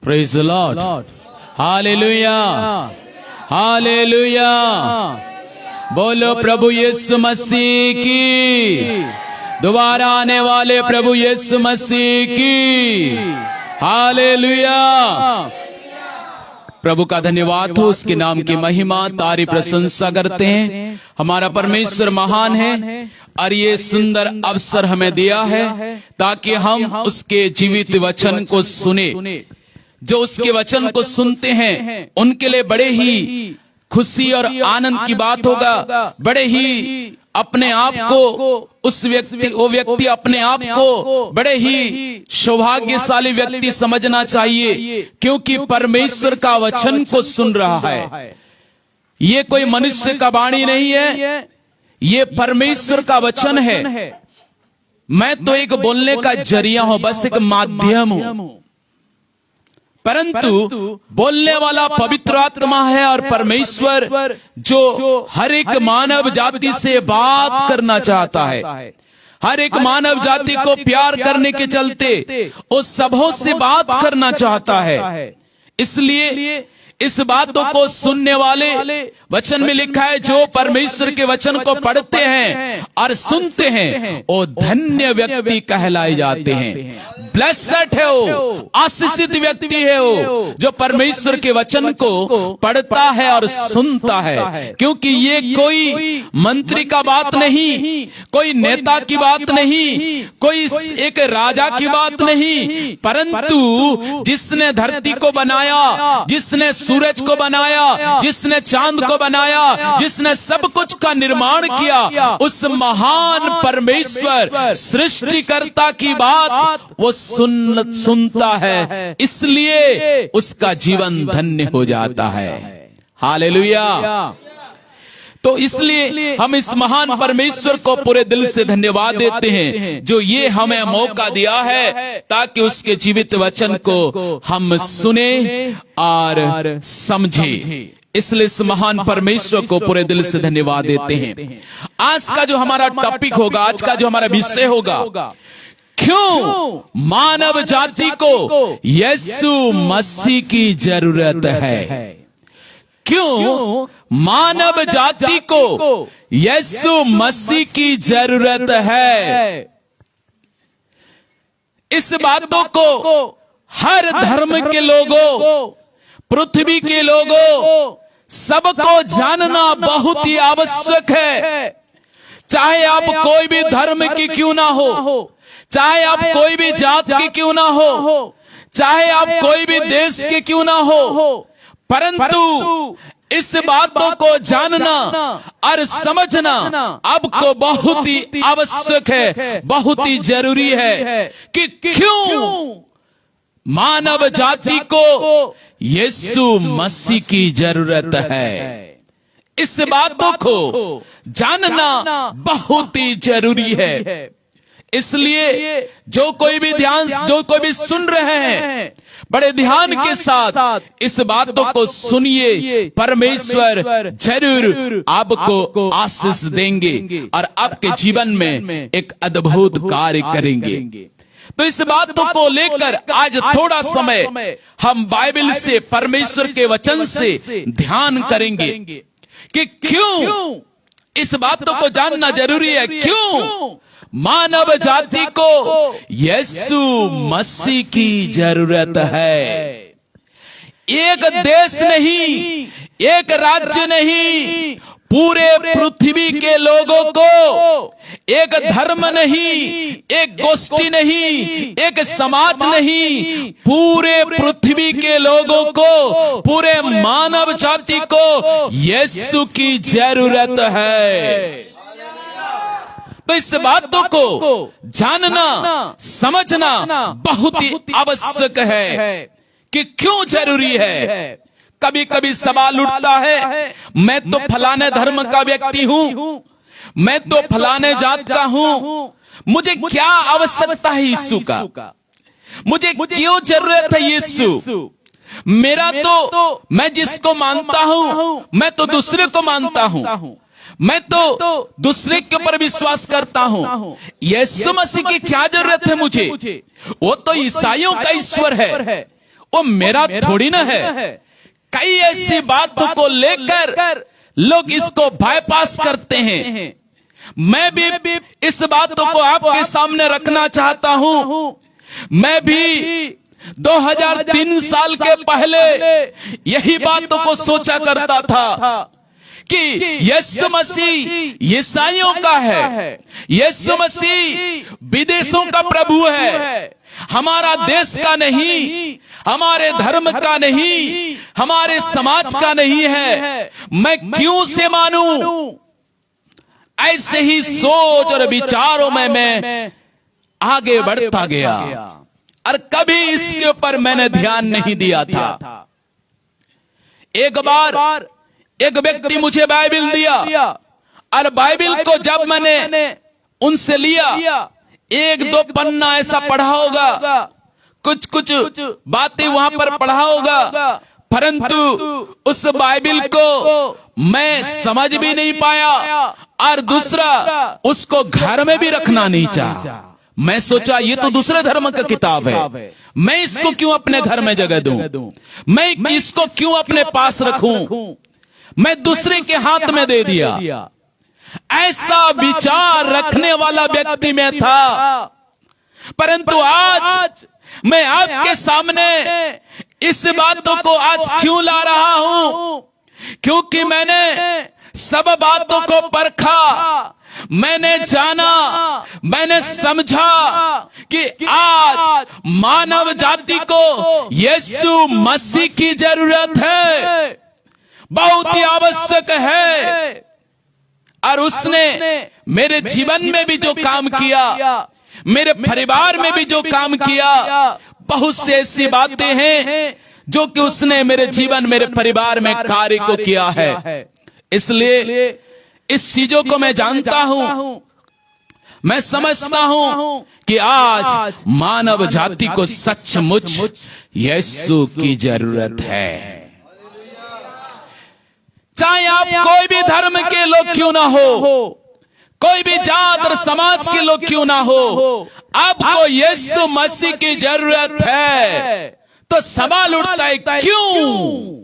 Praise the Lord, hallelujah, hallelujah. बोलो प्रभु यीशु मसीह की, दोबारा आने वाले प्रभु यीशु मसीह की, हालेलुया। प्रभु का धन्यवाद हो, उसके नाम की महिमा तारीफ प्रशंसा करते हैं। हमारा परमेश्वर महान है और ये सुंदर अवसर हमें दिया है ताकि हम उसके जीवित वचन को सुने। जो उसके वचन को सुनते हैं उनके लिए बड़े ही खुशी और आनंद की बात होगा, बड़े ही अपने आप को वो व्यक्ति अपने आप को बड़े ही सौभाग्यशाली व्यक्ति समझना चाहिए, क्योंकि परमेश्वर का वचन को सुन रहा है। ये कोई मनुष्य का वाणी नहीं है, ये परमेश्वर का वचन है। मैं तो एक बोलने का जरिया हूं, बस एक माध्यम हूं, परंतु बोलने वाला पवित्र आत्मा है और परमेश्वर जो हर एक मानव जाति से बात करना चाहता है। हर एक मानव जाति को प्यार करने के चलते वो सबों से बात करना चाहता है। इसलिए इस बातों को सुनने वाले, वचन में लिखा है, जो परमेश्वर के वचन को पढ़ते हैं और सुनते हैं वो धन्य व्यक्ति कहलाए जाते हैं। ब्लेस्ड है वो, आशीषित व्यक्ति है वो जो परमेश्वर के वचन को पढ़ता है और सुनता है। क्योंकि ये कोई मंत्री का बात नहीं, कोई नेता की बात नहीं, कोई एक राजा की बात नहीं, परंतु जिसने धरती को बनाया, जिसने सूरज को बनाया, जिसने चांद को बनाया, जिसने सब कुछ का निर्माण किया, उस महान परमेश्वर सृष्टिकर्ता की बात वो सुनता है, इसलिए उसका जीवन धन्य हो जाता है। हालेलुया। तो इसलिए हम इस महान परमेश्वर को पूरे दिल से धन्यवाद देते हैं जो ये हमें मौका दिया है ताकि उसके जीवित वचन को हम सुने और समझें। इसलिए इस महान परमेश्वर को पूरे दिल से धन्यवाद देते हैं। आज का जो हमारा टॉपिक होगा, आज का जो हमारा विषय होगा, क्यों मानव जाति को यीशु मसीह की जरूरत है। क्यों मानव जाति को यीशु मसीह की जरूरत है। इस बातों को हर धर्म के लोगों, पृथ्वी के लोगों, सबको जानना बहुत ही आवश्यक है। चाहे आप कोई भी धर्म की क्यों ना हो, चाहे आप कोई भी जात के क्यों ना हो, चाहे आप कोई भी देश के क्यों ना हो, परंतु इस बातों को जानना और समझना आपको बहुत ही आवश्यक है, बहुत ही जरूरी है कि क्यों मानव जाति को यीशु मसीह की जरूरत है। इस बातों को जानना बहुत ही जरूरी है। इसलिए जो कोई भी सुन रहे हैं, बड़े ध्यान के साथ इस बातों को सुनिए। परमेश्वर जरूर आपको आशीष देंगे और आपके जीवन में एक अद्भुत कार्य करेंगे। तो इस बातों को लेकर आज थोड़ा समय हम बाइबल से, परमेश्वर के वचन से ध्यान करेंगे कि क्यों इस बातों को जानना जरूरी है। क्यों मानव जाति को यीशु मसीह की जरूरत है। एक देश नहीं, एक राज्य नहीं, पूरे पृथ्वी के लोगों को, एक धर्म नहीं, एक गोष्ठी नहीं, एक समाज नहीं, पूरे पृथ्वी के लोगों को, पूरे मानव जाति को यीशु की जरूरत है। तो इस बातों को जानना, समझना बहुत ही आवश्यक है कि क्यों जरूरी है। कभी कभी सवाल उठता है, मैं तो फलाने धर्म का व्यक्ति हूं, मैं तो फलाने जात का हूं, मुझे क्या आवश्यकता है यीशु का, मुझे क्यों जरूरत है यीशु। मेरा तो, मैं जिसको मानता हूं, मैं तो दूसरे को मानता हूं, मैं तो दूसरे के ऊपर विश्वास करता हूं। यीशु मसीह की क्या जरूरत है मुझे, वो तो ईसाइयों का ईश्वर है, वो मेरा थोड़ी ना है। कई ऐसी बातों को लेकर लोग इसको बाईपास करते हैं। मैं भी इस बातों को आपके सामने रखना चाहता हूं। मैं भी 2003 साल के पहले यही बातों को सोचा करता था कि यीशु मसीह ईसाइयों का है, यीशु मसीह विदेशों का प्रभु है, हमारा देश का नहीं, हमारे धर्म का नहीं, हमारे समाज का नहीं है। मैं क्यों से मानूं? ऐसे ही सोच और विचारों में मैं आगे बढ़ता गया और कभी इसके ऊपर मैंने ध्यान नहीं दिया था। एक बार एक व्यक्ति मुझे बाइबल दिया और बाइबल को जब मैंने उनसे लिया, एक दो पन्ना ऐसा पढ़ा होगा, कुछ कुछ बातें वहां पर पढ़ा होगा, परंतु उस बाइबल को मैं समझ भी नहीं पाया और दूसरा उसको घर में भी रखना नहीं चाहा। मैं सोचा ये तो दूसरे धर्म का किताब है, मैं इसको क्यों अपने घर में जगह दूं? मैं इसको क्यों अपने पास रखूं? मैं दूसरे के हाथ में दे दिया। ऐसा विचार रखने वाला व्यक्ति मैं था, परंतु आज मैं आपके सामने इस बातों को आज क्यों ला रहा हूं? क्योंकि मैंने सब बातों को परखा, मैंने जाना, मैंने समझा कि आज मानव जाति को यीशु मसीह की जरूरत है, बहुत ही आवश्यक है। और उसने मेरे जीवन में भी जो काम किया, मेरे परिवार में भी जो काम किया, बहुत से ऐसी बातें हैं जो कि उसने मेरे जीवन, मेरे परिवार में कार्य को किया है। इसलिए इस चीजों को मैं जानता हूं, मैं समझता हूं कि आज मानव जाति को सचमुच यीशु की जरूरत है। चाहे आप कोई भी धर्म के लोग क्यों ना हो, कोई भी जात और समाज के लोग क्यों ना हो, आपको यीशु मसीह की जरूरत है। तो सवाल उठता है क्यों?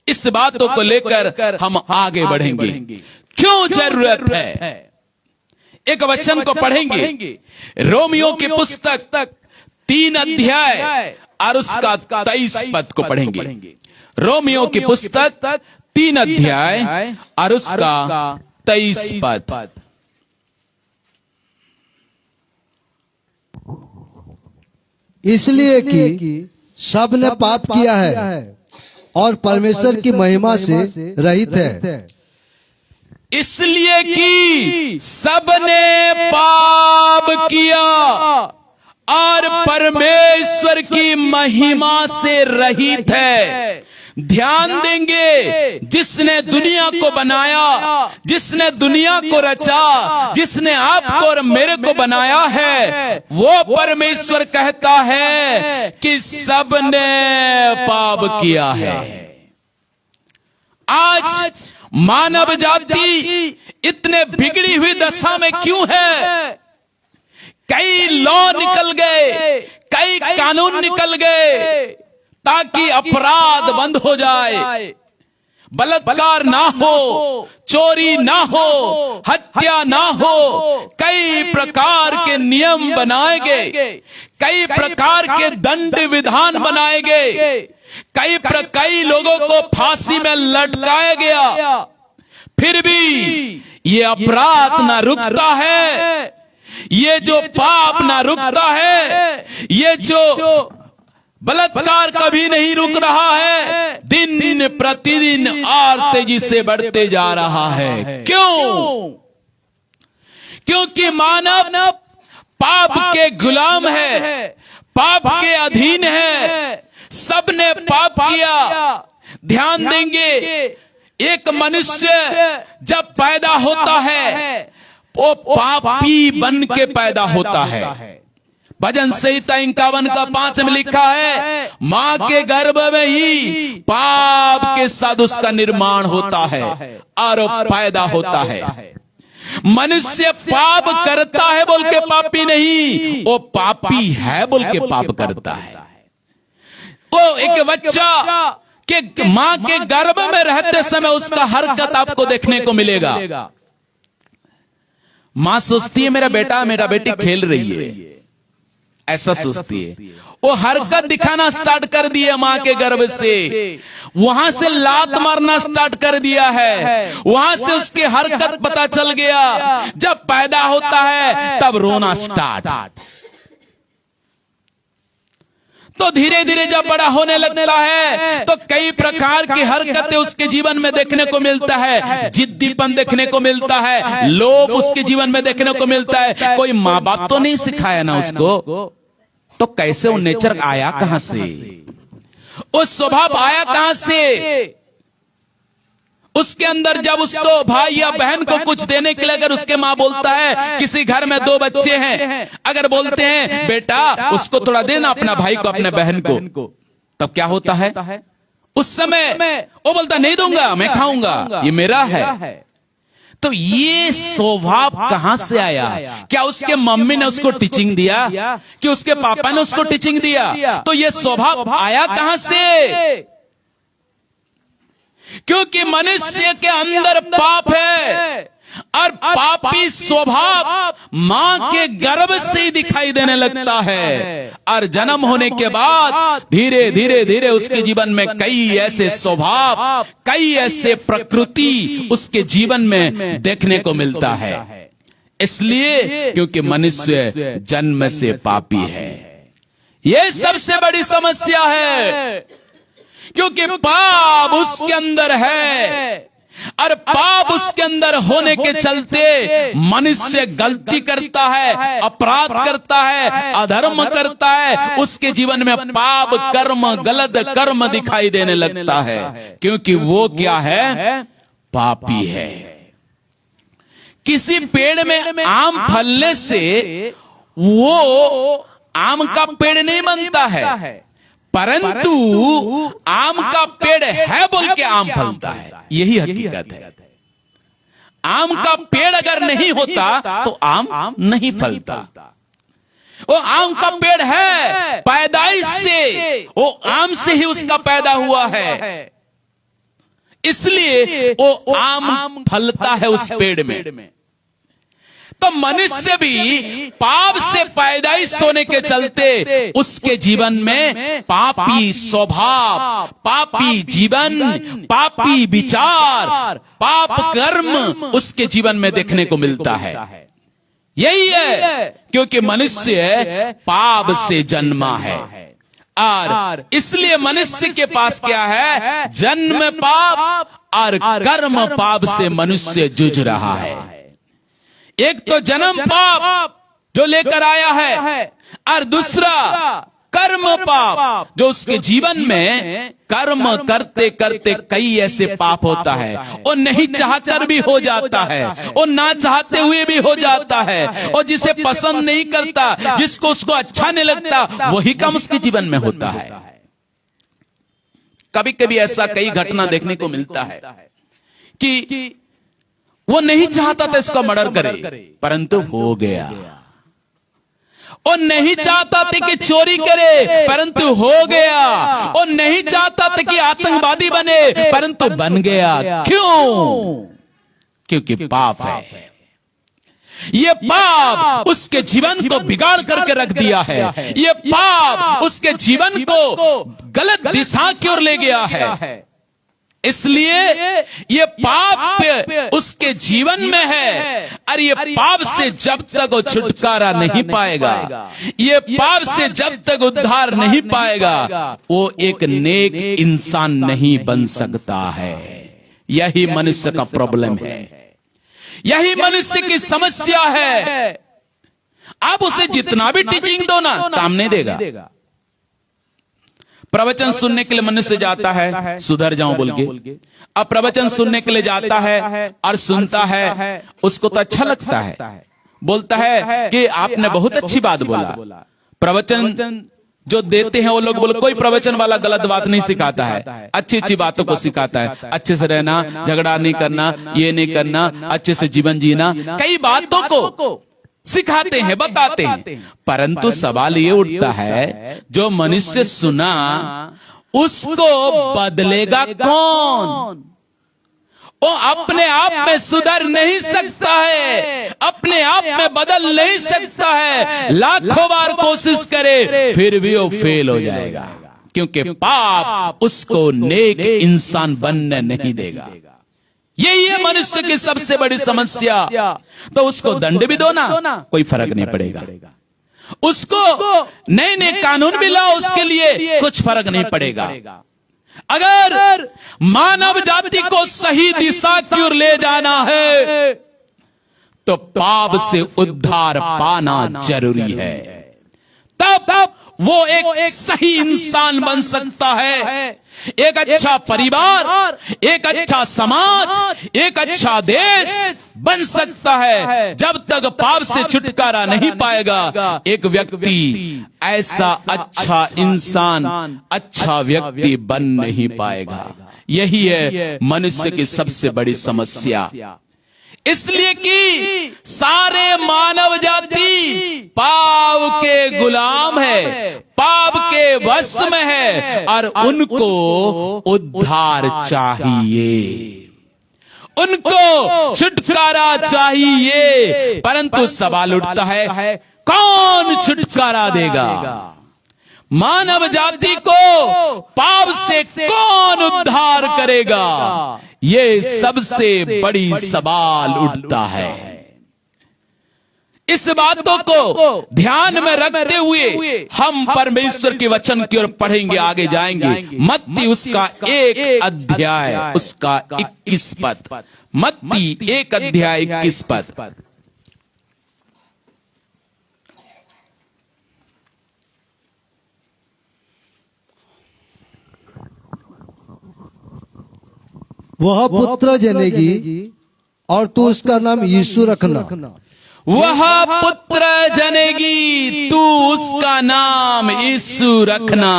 इस बातों को लेकर हम आगे बढ़ेंगे। क्यों जरूरत है? एक वचन को पढ़ेंगे, रोमियो की पुस्तक 3 अध्याय और उसका 23 पद को पढ़ेंगे। रोमियो की पुस्तक 3 अध्याय और उसका 23 पद। इसलिए कि सब ने पाप किया है और परमेश्वर की महिमा से रहित है। इसलिए कि सबने पाप किया और परमेश्वर की महिमा से रहित है। ध्यान देंगे, जिसने दुनिया को बनाया, जिसने दुनिया को रचा, जिसने आपको और मेरे को बनाया है, वो परमेश्वर कहता है कि सबने पाप किया है। आज मानव जाति इतने बिगड़ी हुई दशा में क्यों है? कई लॉ निकल गए, कई कानून निकल गए ताकि अपराध बंद हो जाए, बलात्कार ना हो, चोरी ना हो, हत्या ना हो। कई प्रकार के नियम बनाए गए, कई प्रकार के दंड विधान बनाए गए, कई लोगों को फांसी में लटकाया गया। फिर भी ये अपराध ना रुकता है, ये जो पाप ना रुकता है, ये जो बलात्कार कभी नहीं रुक रहा है, दिन प्रतिदिन और तेजी से बढ़ते जा रहा है। क्यों? क्योंकि मानव पाप के गुलाम है, पाप के अधीन है। सबने पाप किया। ध्यान देंगे, एक मनुष्य जब पैदा होता है वो पापी बन के पैदा होता है। भजन संहिता 51 का 5 में लिखा है, मां के गर्भ में ही पाप के साथ उसका निर्माण होता है और पैदा होता है। मनुष्य पाप करता है बोल के पापी नहीं, वो पापी है बोल के पाप करता है। वो एक बच्चा के मां के गर्भ में रहते समय उसका हरकत आपको देखने को मिलेगा। मां सोचती है मेरा बेटी खेल रही है, ऐसा सोचती है। वो हरकत दिखाना स्टार्ट कर दिया मां के गर्भ से, वहां से लात मारना स्टार्ट कर दिया है, वहां से उसकी हरकत पता चल गया। जब पैदा होता है तब रोना स्टार्ट। तो धीरे धीरे जब बड़ा होने लगता है तो कई प्रकार की हरकतें उसके जीवन में देखने को मिलता है। जिद्दीपन देखने को मिलता है, लोभ उसके जीवन में देखने को मिलता है। कोई माँ बाप तो नहीं सिखाया ना उसको, तो कैसे वो नेचर आया कहां से, वो स्वभाव आया कहां से उसके अंदर। जब उसको भाई या बहन को कुछ देने के लिए अगर उसके माँ बोलता है, किसी घर में 2 बच्चे हैं, अगर बोलते हैं बेटा उसको थोड़ा देना अपना भाई को अपने बहन को, तब क्या होता है उस समय वो बोलता नहीं दूंगा, मैं खाऊंगा, ये मेरा है। तो ये स्वभाव कहां से आया? क्या उसके मम्मी ने उसको टीचिंग दिया कि उसके पापा ने उसको टीचिंग दिया? तो ये स्वभाव आया कहां से? क्योंकि मनुष्य के अंदर पाप है और पापी स्वभाव मां के गर्भ से ही दिखाई देने लगता है। और जन्म होने के बाद धीरे धीरे धीरे उसके जीवन में कई ऐसे स्वभाव, कई ऐसे प्रकृति उसके जीवन में देखने को मिलता है। इसलिए क्योंकि मनुष्य जन्म से पापी है, यह सबसे बड़ी समस्या है। क्योंकि पाप उसके अंदर है और पाप उसके अंदर होने के चलते मनुष्य गलती करता है, अपराध करता है, अधर्म करता है। उसके जीवन में पाप कर्म, गलत कर्म दिखाई देने लगता है, क्योंकि वो क्या है? पापी है। किसी पेड़ में आम फलने से वो आम का पेड़ नहीं बनता है, परंतु आम का पेड़ है बोल के आम फलता है। यही हकीकत है। आम का पेड़ अगर नहीं होता तो आम नहीं फलता। वो आम का पेड़ है, पैदाइश से वो आम से ही उसका पैदा हुआ है, इसलिए वो आम फलता है उस पेड़ में। तो मनुष्य भी पाप से पैदाइश होने के चलते उसके जीवन में पापी स्वभाव, पापी जीवन, पापी विचार, पाप कर्म उसके जीवन में देखने को मिलता है। यही है क्योंकि मनुष्य पाप से जन्मा है और इसलिए मनुष्य के पास क्या है? जन्म पाप और कर्म पाप से मनुष्य जूझ रहा है। एक तो जन्म पाप जो लेकर आया है और दूसरा कर्म पाप जो उसके जीवन में कर्म करते करते कई ऐसे पाप होता है। वो नहीं चाहकर भी हो जाता है, वो ना चाहते हुए भी हो जाता है, और जिसे पसंद नहीं करता, जिसको उसको अच्छा नहीं लगता, वही काम उसके जीवन में होता है। कभी कभी ऐसा कई घटना देखने को मिलता है कि वो नहीं चाहता था इसका मर्डर करे, परंतु हो गया। वो नहीं चाहता था कि चोरी करे, परंतु हो गया। वो नहीं चाहता था कि आतंकवादी बने, परंतु बन गया। क्यों? क्योंकि पाप है। ये पाप उसके जीवन को बिगाड़ करके रख दिया है। ये पाप उसके जीवन को गलत दिशा की ओर ले गया है। इसलिए ये पाप उसके जीवन में है और ये पाप से जब तक वो छुटकारा नहीं पाएगा, ये पाप से जब तक उद्धार नहीं पाएगा, वो एक नेक इंसान नहीं बन सकता है। यही मनुष्य का प्रॉब्लम है, यही मनुष्य की समस्या है। आप उसे जितना भी टीचिंग दो ना, काम नहीं देगा। प्रवचन सुनने के लिए मनुष्य जाता है, सुधर जाऊं बोल के। अब प्रवचन सुनने के लिए जाता है और सुनता है, उसको तो अच्छा लगता है, बोलता है कि आपने बहुत अच्छी बात बोला। प्रवचन जो देते हैं वो लोग बोले, कोई प्रवचन वाला गलत बात नहीं सिखाता है, अच्छी अच्छी बातों को सिखाता है। अच्छे से रहना, झगड़ा नहीं करना, ये नहीं करना, अच्छे से जीवन जीना, कई बातों को सिखाते हैं, बताते हैं। परंतु सवाल ये उठता है, जो मनुष्य सुना उसको बदलेगा कौन? वो अपने आप में सुधर नहीं सकता है, अपने आप में बदल नहीं सकता है, लाखों बार कोशिश करे फिर भी वो फेल हो जाएगा, क्योंकि पाप उसको नेक इंसान बनने नहीं देगा। यही है मनुष्य की सबसे बड़ी समस्या। तो उसको दंड भी दो ना, कोई फर्क नहीं पड़ेगा। उसको नए नए कानून भी लाओ, उसके लिए कुछ फर्क नहीं पड़ेगा। अगर मानव जाति को सही दिशा की ओर ले जाना है तो पाप से उद्धार पाना जरूरी है। तब वो एक सही इंसान बन सकता है, एक अच्छा परिवार, एक अच्छा समाज, एक अच्छा देश बन सकता है। जब तक पाप से छुटकारा नहीं पाएगा एक व्यक्ति ऐसा अच्छा इंसान, अच्छा व्यक्ति बन नहीं पाएगा। यही है मनुष्य की सबसे बड़ी समस्या। इसलिए कि सारे मानव जाति पाप के गुलाम है, पाप के वश में है, और उनको उद्धार चाहिए, उनको छुटकारा चाहिए। परंतु सवाल उठता है, कौन छुटकारा देगा? मानव जाति को पाप से कौन उद्धार करेगा? ये सबसे बड़ी सवाल उठता है। इस बातों को ध्यान में रखते हुए हम परमेश्वर के वचन की ओर पढ़ेंगे, आगे जाएंगे। मत्ती उसका 1 अध्याय उसका 21 पद, मत्ती 1 अध्याय 21 पद। वह पुत्र जनेगी और तू उसका नाम यीशु रखना। वह पुत्र जनेगी, तू उसका नाम यीशु रखना।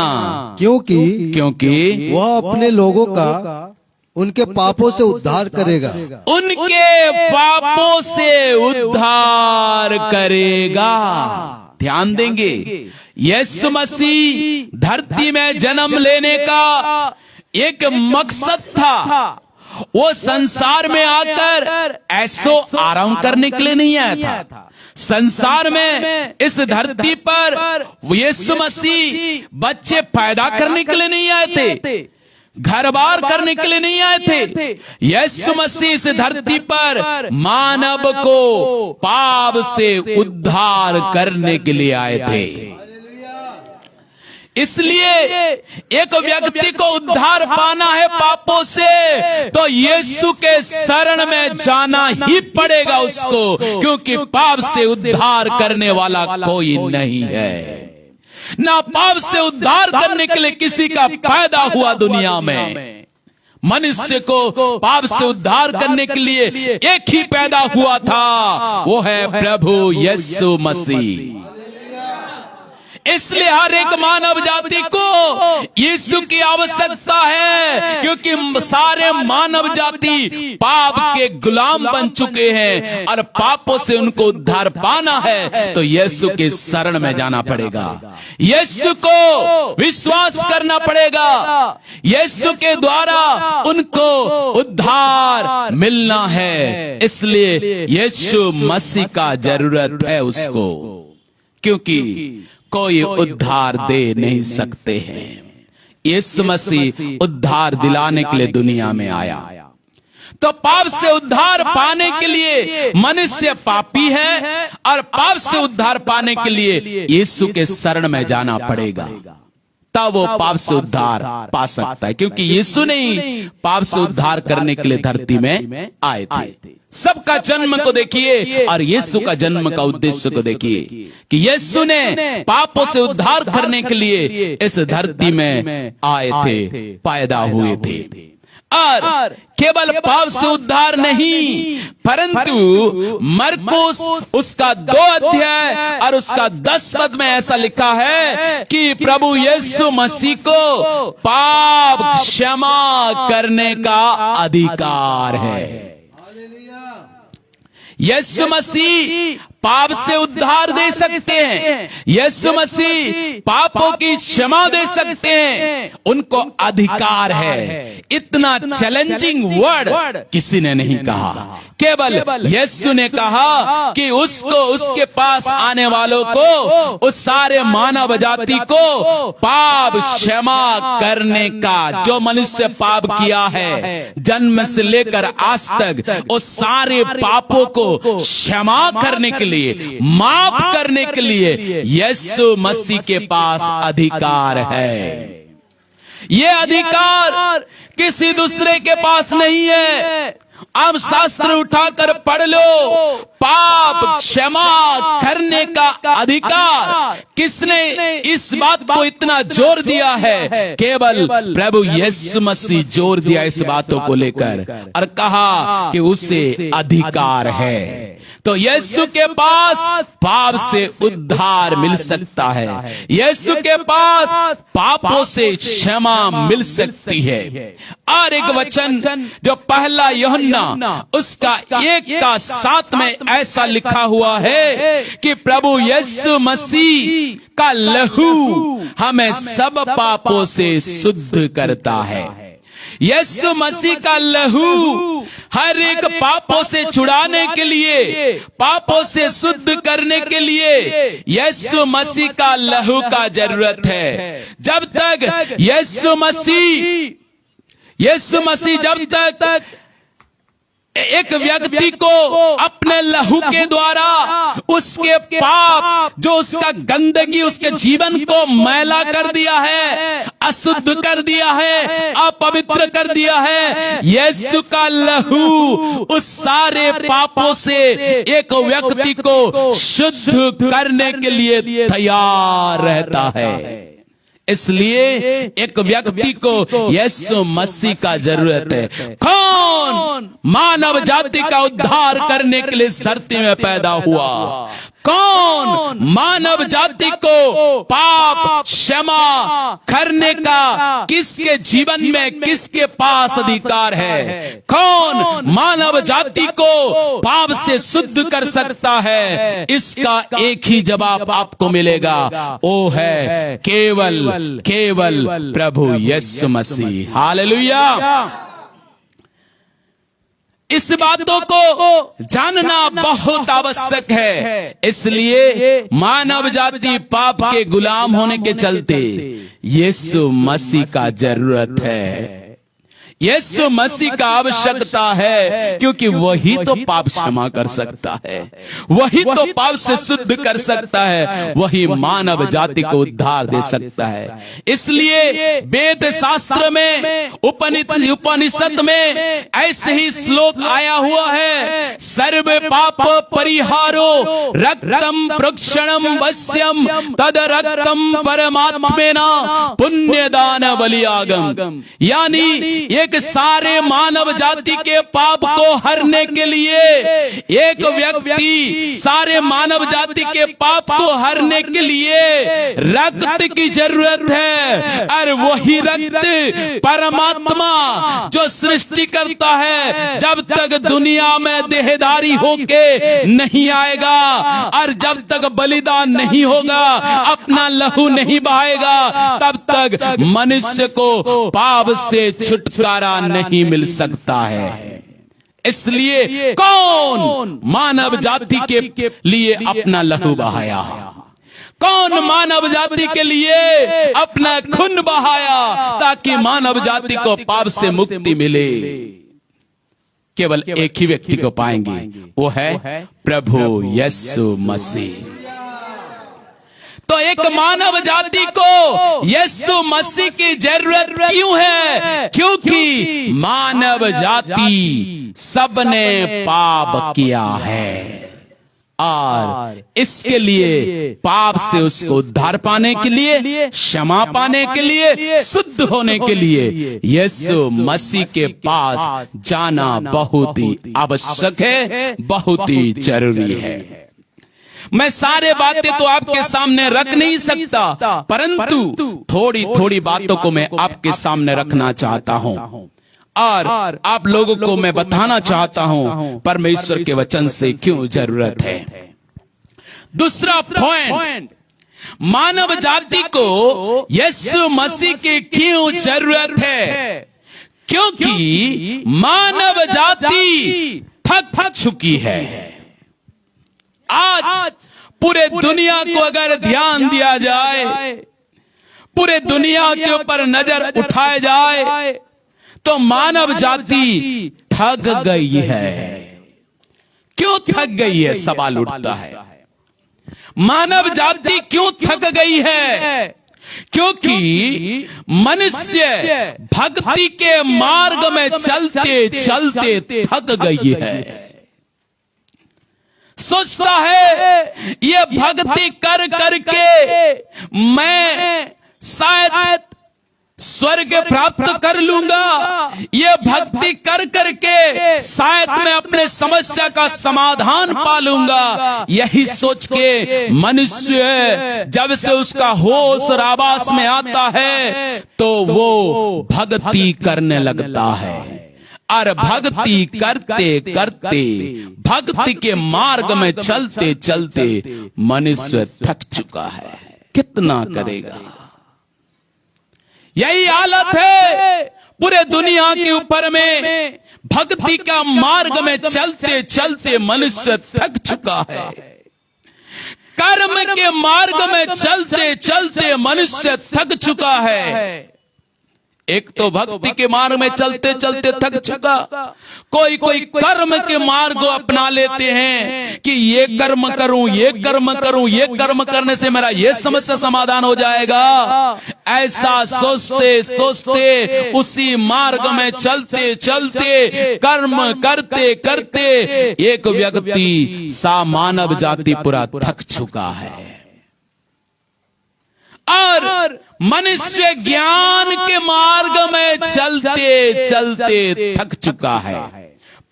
क्योंकि वह अपने लोगों का उनके पापों से उद्धार करेगा। उनके पापों से उद्धार करेगा। ध्यान देंगे, यीशु मसीह धरती में जन्म लेने का एक मकसद था। वो संसार में आकर ऐसो आराम करने के लिए नहीं आया था। संसार में इस धरती पर यीशु मसीह बच्चे पैदा करने के लिए नहीं आए थे, घर बार करने के लिए नहीं आए थे। यीशु मसीह इस धरती पर मानव को पाप से उद्धार करने के लिए आए थे। इसलिए एक व्यक्ति को उद्धार पाना है पापों से, तो यीशु के शरण में जाना ही पड़ेगा उसको, क्योंकि पाप से उद्धार करने वाला कोई नहीं है। ना पाप से उद्धार करने के लिए किसी का पैदा हुआ दुनिया में। मनुष्य को पाप से उद्धार करने के लिए एक ही पैदा हुआ था, वो है प्रभु यीशु मसीह। इसलिए हर एक मानव जाति को यीशु की आवश्यकता है, क्योंकि सारे मानव जाति पाप के गुलाम बन चुके हैं और पापों से उनको उद्धार पाना है तो यीशु के शरण में जाना पड़ेगा, यीशु को विश्वास करना पड़ेगा। यीशु के द्वारा उनको उद्धार मिलना है। इसलिए यीशु मसीह का जरूरत है उसको, क्योंकि कोई उद्धार दे नहीं सकते हैं। यीशु मसीह उद्धार दिलाने के लिए दुनिया में आया। तो पाप से उद्धार पाने के लिए मनुष्य पापी है, और पाप से उद्धार पाने के लिए यीशु के शरण में जाना पड़ेगा, तब वो पाप से उद्धार पा सकता है। क्योंकि यीशु ने ही पाप से उद्धार करने के लिए धरती में आए थे। सबका जन्म को देखिए और यीशु का जन्म का उद्देश्य को देखिए कि यीशु ने पापों से उद्धार करने के लिए इस धरती में आए थे, पैदा हुए थे। और केवल पाप से उद्धार नहीं, परंतु मरकुस उसका 2 अध्याय और उसका 10 पद में ऐसा लिखा है कि प्रभु यीशु मसीह को पाप क्षमा करने का अधिकार है। यीशु मसीह पाप से उद्धार दे सकते हैं, यीशु मसीह पापों की क्षमा दे सकते हैं, उनको अधिकार है। इतना चैलेंजिंग वर्ड किसी ने नहीं कहा, केवल यीशु ने कहा कि उसको, उसके पास आने वालों को, उस सारे मानव जाति को पाप क्षमा करने का, जो मनुष्य पाप किया है जन्म से लेकर आज तक, उस सारे पापों को क्षमा करने के लिए, माफ करने के लिए यीशु मसीह के पास अधिकार है। ये अधिकार किसी दूसरे के पास नहीं है। अब शास्त्र उठाकर पढ़ लो, पाप क्षमा करने का अधिकार किसने इस बात को इतना जोर दिया है? केवल प्रभु यीशु मसीह जोर दिया इस बातों को लेकर और कहा कि उसे अधिकार है। तो यीशु के पास पाप से उद्धार मिल सकता है, यीशु के पास पापों से क्षमा मिल सकती है। और एक वचन जो पहला यूहन्ना उसका 1:7 में ऐसा लिखा हुआ है कि प्रभु यीशु मसीह का लहू हमें सब पापों से शुद्ध करता है। यीशु मसीह का लहू हर एक पापों से छुड़ाने के लिए, पापों से शुद्ध करने के लिए यीशु मसीह का लहू का जरूरत है। जब तक यीशु मसीह जब तक एक व्यक्ति को अपने लहू के द्वारा उसके पाप, जो उसका गंदगी उसके जीवन को मैला कर दिया है, अशुद्ध कर दिया है, अपवित्र कर दिया है, यीशु का लहू उस सारे पापों से एक व्यक्ति को शुद्ध करने के लिए तैयार रहता है। इसलिए एक व्यक्ति को यीशु मसीह का जरूरत है। कौन मानव जाति का उद्धार करने के लिए इस धरती में पैदा हुआ? कौन मानव जाति को पाप क्षमा करने का किसके जीवन में, किसके पास अधिकार है? कौन मानव जाति को पाप से शुद्ध कर सकता है? इसका एक ही जवाब आपको मिलेगा, वो है केवल प्रभु यीशु मसीह। हालेलुया। इस बातों को जानना बहुत आवश्यक है। इसलिए मानव जाति पाप के गुलाम होने के चलते यीशु मसीह का जरूरत है, यीशु मसीह का आवश्यकता है, क्योंकि वही तो पाप क्षमा कर सकता है, वही तो पाप से शुद्ध कर सकता है, वही मानव जाति को उद्धार दे सकता है। इसलिए वेद शास्त्र में, उपनिषद में ऐसे ही श्लोक आया हुआ है, सर्व पाप परिहारो रक्तम प्रोक्षणम वश्यम तद रक्तम परमात्मेना पुण्यदान बलियागम। यानी एक सारे मानव जाति के पाप को हरने के लिए एक व्यक्ति, सारे मानव जाति के पाप को हरने के लिए रक्त की जरूरत है। और वही रक्त परमात्मा जो सृष्टि करता है, जब तक दुनिया में देहधारी होके नहीं आएगा और जब तक बलिदान नहीं होगा, अपना लहू नहीं बहाएगा, तब तक मनुष्य को पाप से छुटकारा नहीं मिल सकता है। इसलिए कौन मानव जाति के लिए अपना लहू बहाया? कौन मानव जाति के लिए अपना खून बहाया ताकि मानव जाति को पाप से मुक्ति मिले? केवल एक ही व्यक्ति को पाएंगे, वो है प्रभु यीशु मसीह। तो एक मानव जाति को यीशु मसीह की जरूरत क्यों है? क्योंकि मानव जाति सबने पाप किया है और इसके लिए, पाप से उसको उद्धार पाने के लिए, क्षमा पाने के लिए, शुद्ध होने के लिए यीशु मसीह के पास जाना बहुत ही आवश्यक है, बहुत ही जरूरी है। मैं सारे बातें तो आपके सामने रख नहीं सकता, परंतु थोड़ी थोड़ी बातों को मैं आपके सामने रखना चाहता हूं और आप लोगों को मैं बताना चाहता हूं परमेश्वर के वचन से क्यों जरूरत है। दूसरा पॉइंट, मानव जाति को यीशु मसीह की क्यों जरूरत है? क्योंकि मानव जाति थक चुकी है। आज पूरे दुनिया को अगर ध्यान दिया जाए, पूरे दुनिया के ऊपर नजर उठाया जाए, तो मानव जाति थक गई है। क्यों थक गई है? सवाल उठता है, मानव जाति क्यों थक गई है? क्योंकि मनुष्य भक्ति के मार्ग में चलते चलते थक गई है। सोचता है ये भक्ति कर करके मैं शायद स्वर्ग प्राप्त कर लूंगा, ये भक्ति कर करके शायद मैं अपने समस्या का समाधान पा लूंगा। यही सोच के मनुष्य जब से उसका होश और आवास में आता है तो वो भक्ति करने लगता है, और भक्ति करते करते भक्ति के मार्ग में चलते चलते मनुष्य थक चुका है। कितना करेगा? यही हालत है पूरे दुनिया के ऊपर में। भक्ति का मार्ग में चलते चलते मनुष्य थक चुका है। कर्म के मार्ग में चलते चलते मनुष्य थक चुका है। एक तो भक्ति के मार्ग में चलते चलते थक चुका, कोई कोई कर्म के मार्ग को अपना लेते हैं कि ये कर्म करूं, ये कर्म करूं, ये कर्म करने से मेरा ये समस्या समाधान हो जाएगा। ऐसा सोचते सोचते उसी मार्ग में चलते चलते कर्म करते करते एक व्यक्ति सा मानव जाति पूरा थक चुका है। और मनुष्य ज्ञान के मार्ग में चलते चलते थक चुका है।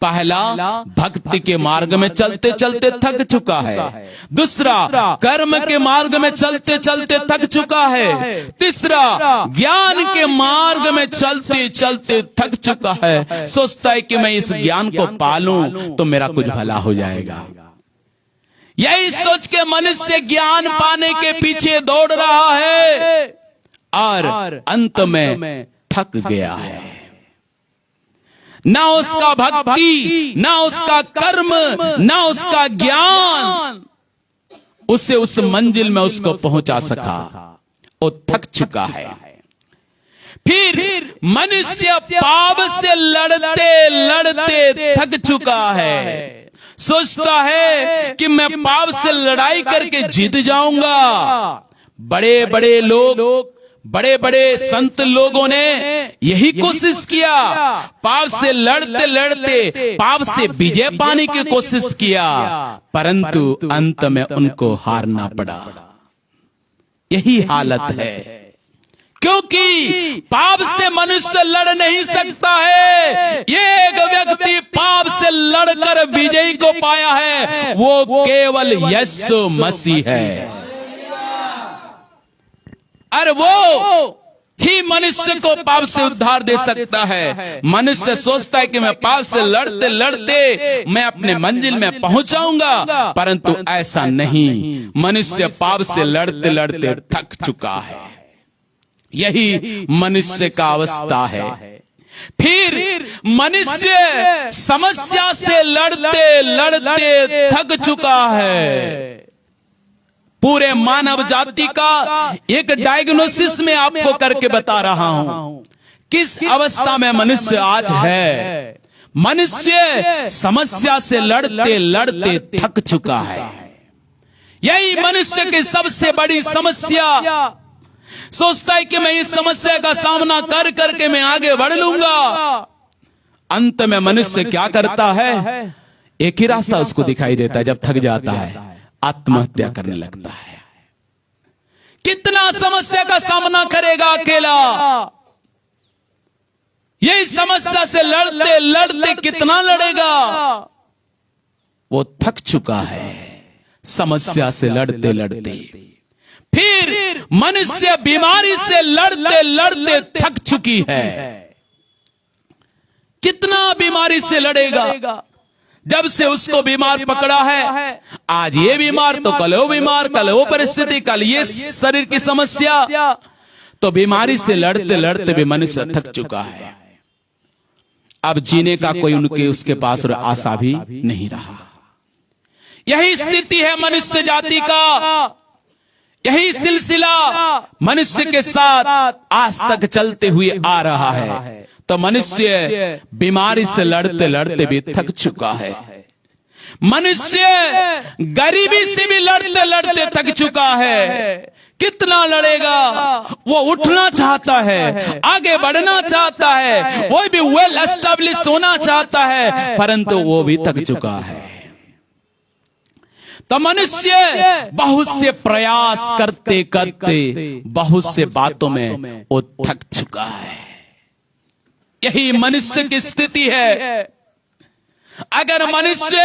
पहला, भक्ति के मार्ग में चलते चलते थक चुका है। दूसरा, कर्म के मार्ग में चलते चलते थक चुका है। तीसरा, ज्ञान के मार्ग में चलते चलते थक चुका है। सोचता है कि मैं इस ज्ञान को पालूं तो मेरा कुछ भला हो जाएगा। यही सोच के मनुष्य ज्ञान पाने के पीछे दौड़ रहा है और अंत में थक गया है। ना उसका भक्ति, ना उसका कर्म, ना उसका ज्ञान उसे उस मंजिल में उसको पहुंचा सका। वो थक चुका है। फिर मनुष्य पाप से लड़ते लड़ते थक चुका है। सोचता है कि मैं पाप से लड़ाई करके जीत जाऊंगा। बड़े बड़े लोग, बड़े बड़े संत लोगों ने यही कोशिश किया, पाप से लड़ते लड़ते पाप से विजय पाने की कोशिश किया, परंतु अंत में उनको हारना पड़ा। यही हालत है, क्योंकि पाप से मनुष्य लड़ नहीं सकता है। ये एक व्यक्ति पाप से लड़कर विजयी को पाया है, वो केवल यीशु मसीह है। और वो ही मनुष्य को पाप से उद्धार दे सकता है। मनुष्य सोचता है कि मैं पाप से लड़ते लड़ते मैं अपने मंजिल में पहुंचाऊंगा, परंतु ऐसा नहीं। मनुष्य पाप से लड़ते लड़ते थक चुका है। यही मनुष्य का अवस्था है। फिर मनुष्य समस्या से लड़ते लड़ते थक चुका है। पूरे मानव जाति का एक डायग्नोसिस में आपको करके बता रहा हूं किस अवस्था में मनुष्य आज है। मनुष्य समस्या से लड़ते लड़ते थक चुका है। यही मनुष्य की सबसे बड़ी समस्या। सोचता है कि मैं इस समस्या का सामना कर करके मैं आगे बढ़ लूंगा। अंत में मनुष्य क्या करता है? एक ही रास्ता उसको दिखाई देता है। जब थक जाता है आत्महत्या करने लगता है। कितना समस्या का सामना करेगा अकेला? यही समस्या से लड़ते लड़ते कितना लड़ेगा? वो थक चुका है समस्या से लड़ते लड़ते। फिर मनुष्य बीमारी से लड़ते लड़ते थक चुकी है। कितना बीमारी से लड़ेगा? जब से उसको बीमार पकड़ा है, आज ये बीमार तो कल वो बीमार, कल वो परिस्थिति, कल ये शरीर की समस्या, तो बीमारी से लड़ते लड़ते भी मनुष्य थक चुका है। अब जीने का कोई उसके पास आशा भी नहीं रहा। यही स्थिति है मनुष्य जाति का, यही सिलसिला मनुष्य के साथ आज तक चलते हुए आ रहा है। तो मनुष्य बीमारी से लड़ते लड़ते भी थक चुका है। मनुष्य गरीबी से भी लड़ते लड़ते थक चुका है। कितना लड़ेगा? वो उठना चाहता है, आगे बढ़ना चाहता है, वो भी वेल एस्टेब्लिश होना चाहता है, परंतु वो भी थक चुका है। तो मनुष्य बहुत से प्रयास करते करते बहुत से बातों में वो थक चुका है। यही मनुष्य की स्थिति है। अगर मनुष्य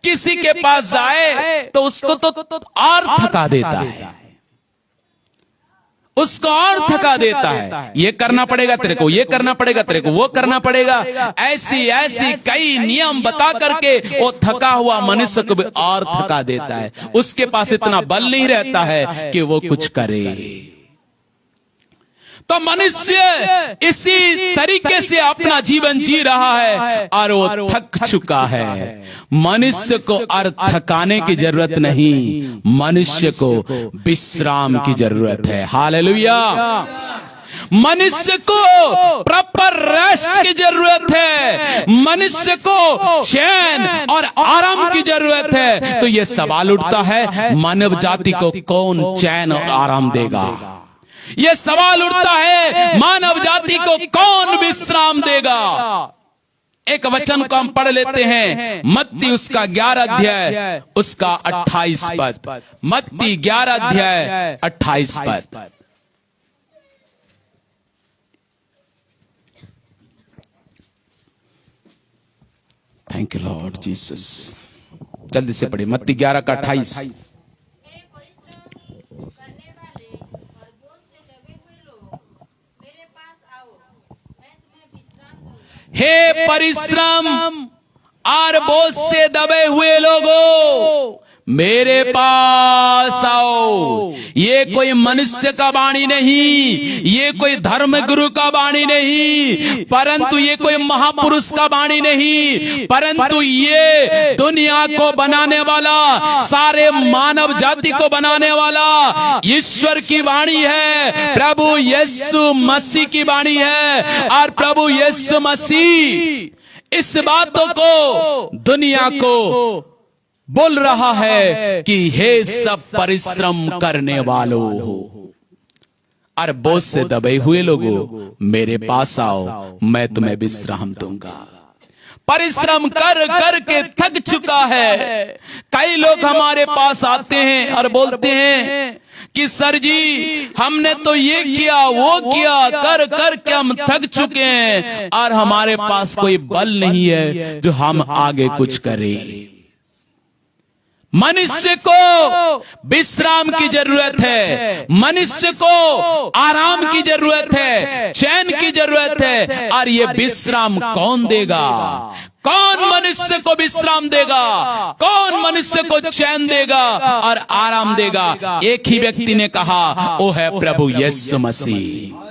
किसी के पास जाए तो उसको तो और थका देता है, उसको और थका देता है। ये करना पड़ेगा तेरे को, ये करना पड़ेगा तेरे को, वो करना पड़ेगा, ऐसी ऐसी कई नियम बता करके वो थका हुआ मनुष्य को भी और थका देता है। उसके पास इतना बल नहीं रहता है कि वो कुछ करे। तो मनुष्य इसी तरीके से अपना जीवन जी रहा है और वो थक चुका है। मनुष्य को और थकाने की जरूरत नहीं, मनुष्य को विश्राम की जरूरत है। हालेलुया। मनुष्य को प्रॉपर रेस्ट की जरूरत है, मनुष्य को चैन और आराम की जरूरत है। तो ये सवाल उठता है, मानव जाति को कौन चैन और आराम देगा? ये सवाल उठता है, मानव जाति को कौन विश्राम देगा? एक वचन को हम पढ़ लेते हैं, मत्ती उसका 11 अध्याय उसका 28 पद। मत्ती 11 अध्याय 28 पद। Thank you Lord Jesus. जल्दी से पढ़िए, मत्ती 11 का 28। हे परिश्रम और बोझ से दबे हुए लोगों, मेरे पास आओ। ये कोई मनुष्य का वाणी नहीं, ये कोई धर्म गुरु का वाणी नहीं, परंतु ये कोई महापुरुष का वाणी नहीं, परंतु ये दुनिया को बनाने वाला, सारे मानव जाति को बनाने वाला ईश्वर की वाणी है, प्रभु यीशु मसीह की वाणी है। और प्रभु यीशु मसीह इस बातों को दुनिया को बोल रहा है कि हे सब परिश्रम करने वालों और बोझ से दबे हुए लोगों, मेरे पास आओ, मैं तुम्हें विश्राम दूंगा। परिश्रम कर कर के थक चुका है। कई लोग हमारे पास आते हैं और बोलते हैं कि सर जी, हमने तो ये किया वो किया, कर कर के हम थक चुके हैं और हमारे पास कोई बल नहीं है जो हम आगे कुछ करें। मनुष्य को विश्राम की जरूरत है, मनुष्य को आराम की जरूरत है, चैन की जरूरत है। और ये विश्राम कौन देगा? कौन मनुष्य को विश्राम देगा? कौन मनुष्य को चैन देगा और आराम देगा? एक ही व्यक्ति ने कहा, वो है प्रभु यीशु मसीह।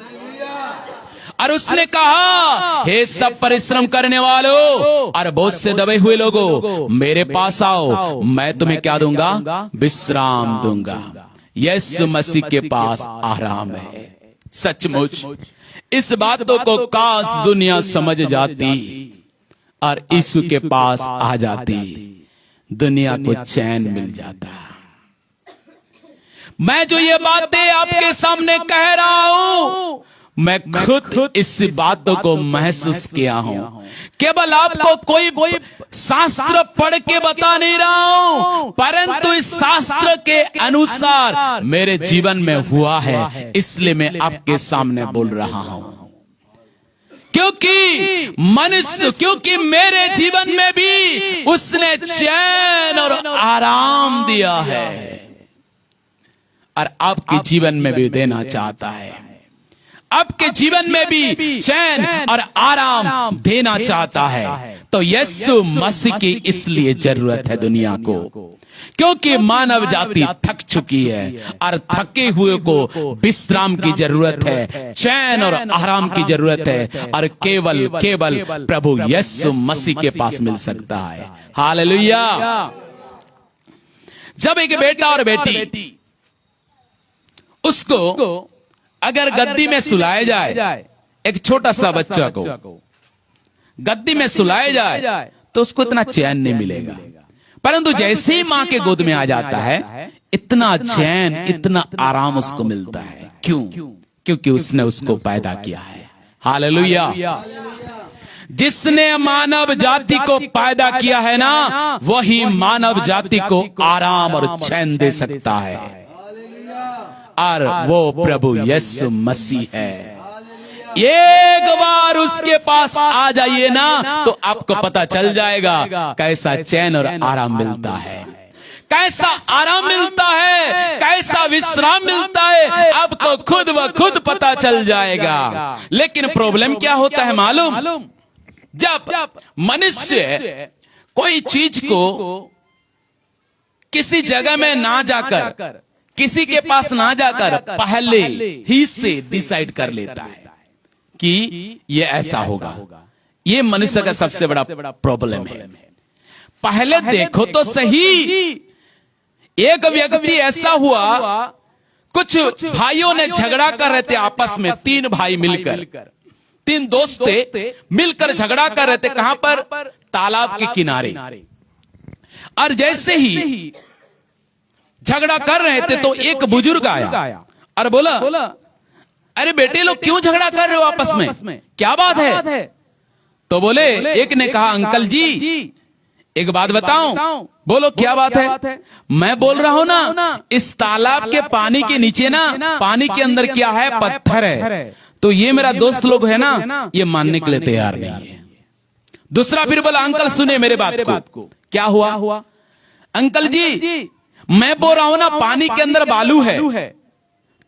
और उसने कहा, हे सब परिश्रम करने वालों और बोझ से दबे हुए लोगों, मेरे पास आओ, मैं तुम्हें क्या दूंगा? विश्राम दूंगा। यीशु मसीह के पास आराम है। सचमुच इस बातों को काश दुनिया समझ जाती और यीशु के पास आ जाती, दुनिया को चैन मिल जाता। मैं जो ये बातें आपके सामने कह रहा हूं, मैं खुद इस बातों को महसूस किया हूं। केवल आपको कोई शास्त्र पढ़ के बता नहीं रहा हूं, परंतु इस शास्त्र के अनुसार मेरे जीवन में हुआ है, इसलिए मैं आपके सामने बोल रहा हूं। क्योंकि मेरे जीवन में भी उसने चैन और आराम दिया है और आपके जीवन में भी देना चाहता है। आपके जीवन में भी चैन और आराम देना चाहता है। तो यीशु मसीह की इसलिए जरूरत है दुनिया को, क्योंकि मानव जाति थक चुकी है और थके हुए को विश्राम की जरूरत है, चैन और आराम की जरूरत है, और केवल प्रभु यीशु मसीह के पास मिल सकता है। हालेलुया। जब एक बेटा और बेटी उसको अगर गद्दी में सुलाया जाए, एक छोटा सा बच्चा को गद्दी में सुलाया जाए तो उसको इतना चैन नहीं मिलेगा, परंतु जैसे ही मां के गोद में आ जाता है इतना चैन, इतना आराम उसको मिलता है। क्यों? क्योंकि उसने उसको पैदा किया है। हालेलुया। जिसने मानव जाति को पैदा किया है ना, वही मानव जाति को आराम और चैन दे सकता है, और वो प्रभु यीशु मसीह है। एक बार उसके पास आ जाइए ना तो आपको पता चल जाएगा कैसा चैन और आराम मिलता है, कैसा आराम मिलता है, कैसा विश्राम मिलता है, आपको खुद व खुद पता चल जाएगा। लेकिन प्रॉब्लम क्या होता है मालूम? जब मनुष्य कोई चीज को किसी जगह में ना जाकर, किसी के पास ना जाकर पहले ही से डिसाइड कर लेता है कि ये ऐसा होगा, ये मनुष्य का सबसे बड़ा प्रॉब्लम है। पहले देखो तो सही, एक व्यक्ति ऐसा हुआ, कुछ भाइयों ने झगड़ा कर रहे थे आपस में, 3 भाई मिलकर, 3 दोस्त थे, मिलकर झगड़ा कर रहे थे। कहां पर? तालाब के किनारे। और जैसे ही झगड़ा कर रहे थे तो एक बुजुर्ग आया और बोला, अरे बेटे लोग क्यों झगड़ा कर रहे हो आपस में, क्या बात है? तो बोले, एक ने कहा, अंकल जी एक बात बताऊं। बोलो क्या बात है? मैं बोल रहा हूं ना, इस तालाब के पानी के नीचे ना, पानी के अंदर क्या है? पत्थर है। तो ये मेरा दोस्त लोग है ना, ये मानने के लिए तैयार नहीं है। दूसरा फिर बोला, अंकल सुने मेरे बात को। क्या हुआ? अंकल जी मैं बोल रहा हूं ना, पानी के अंदर बालू है।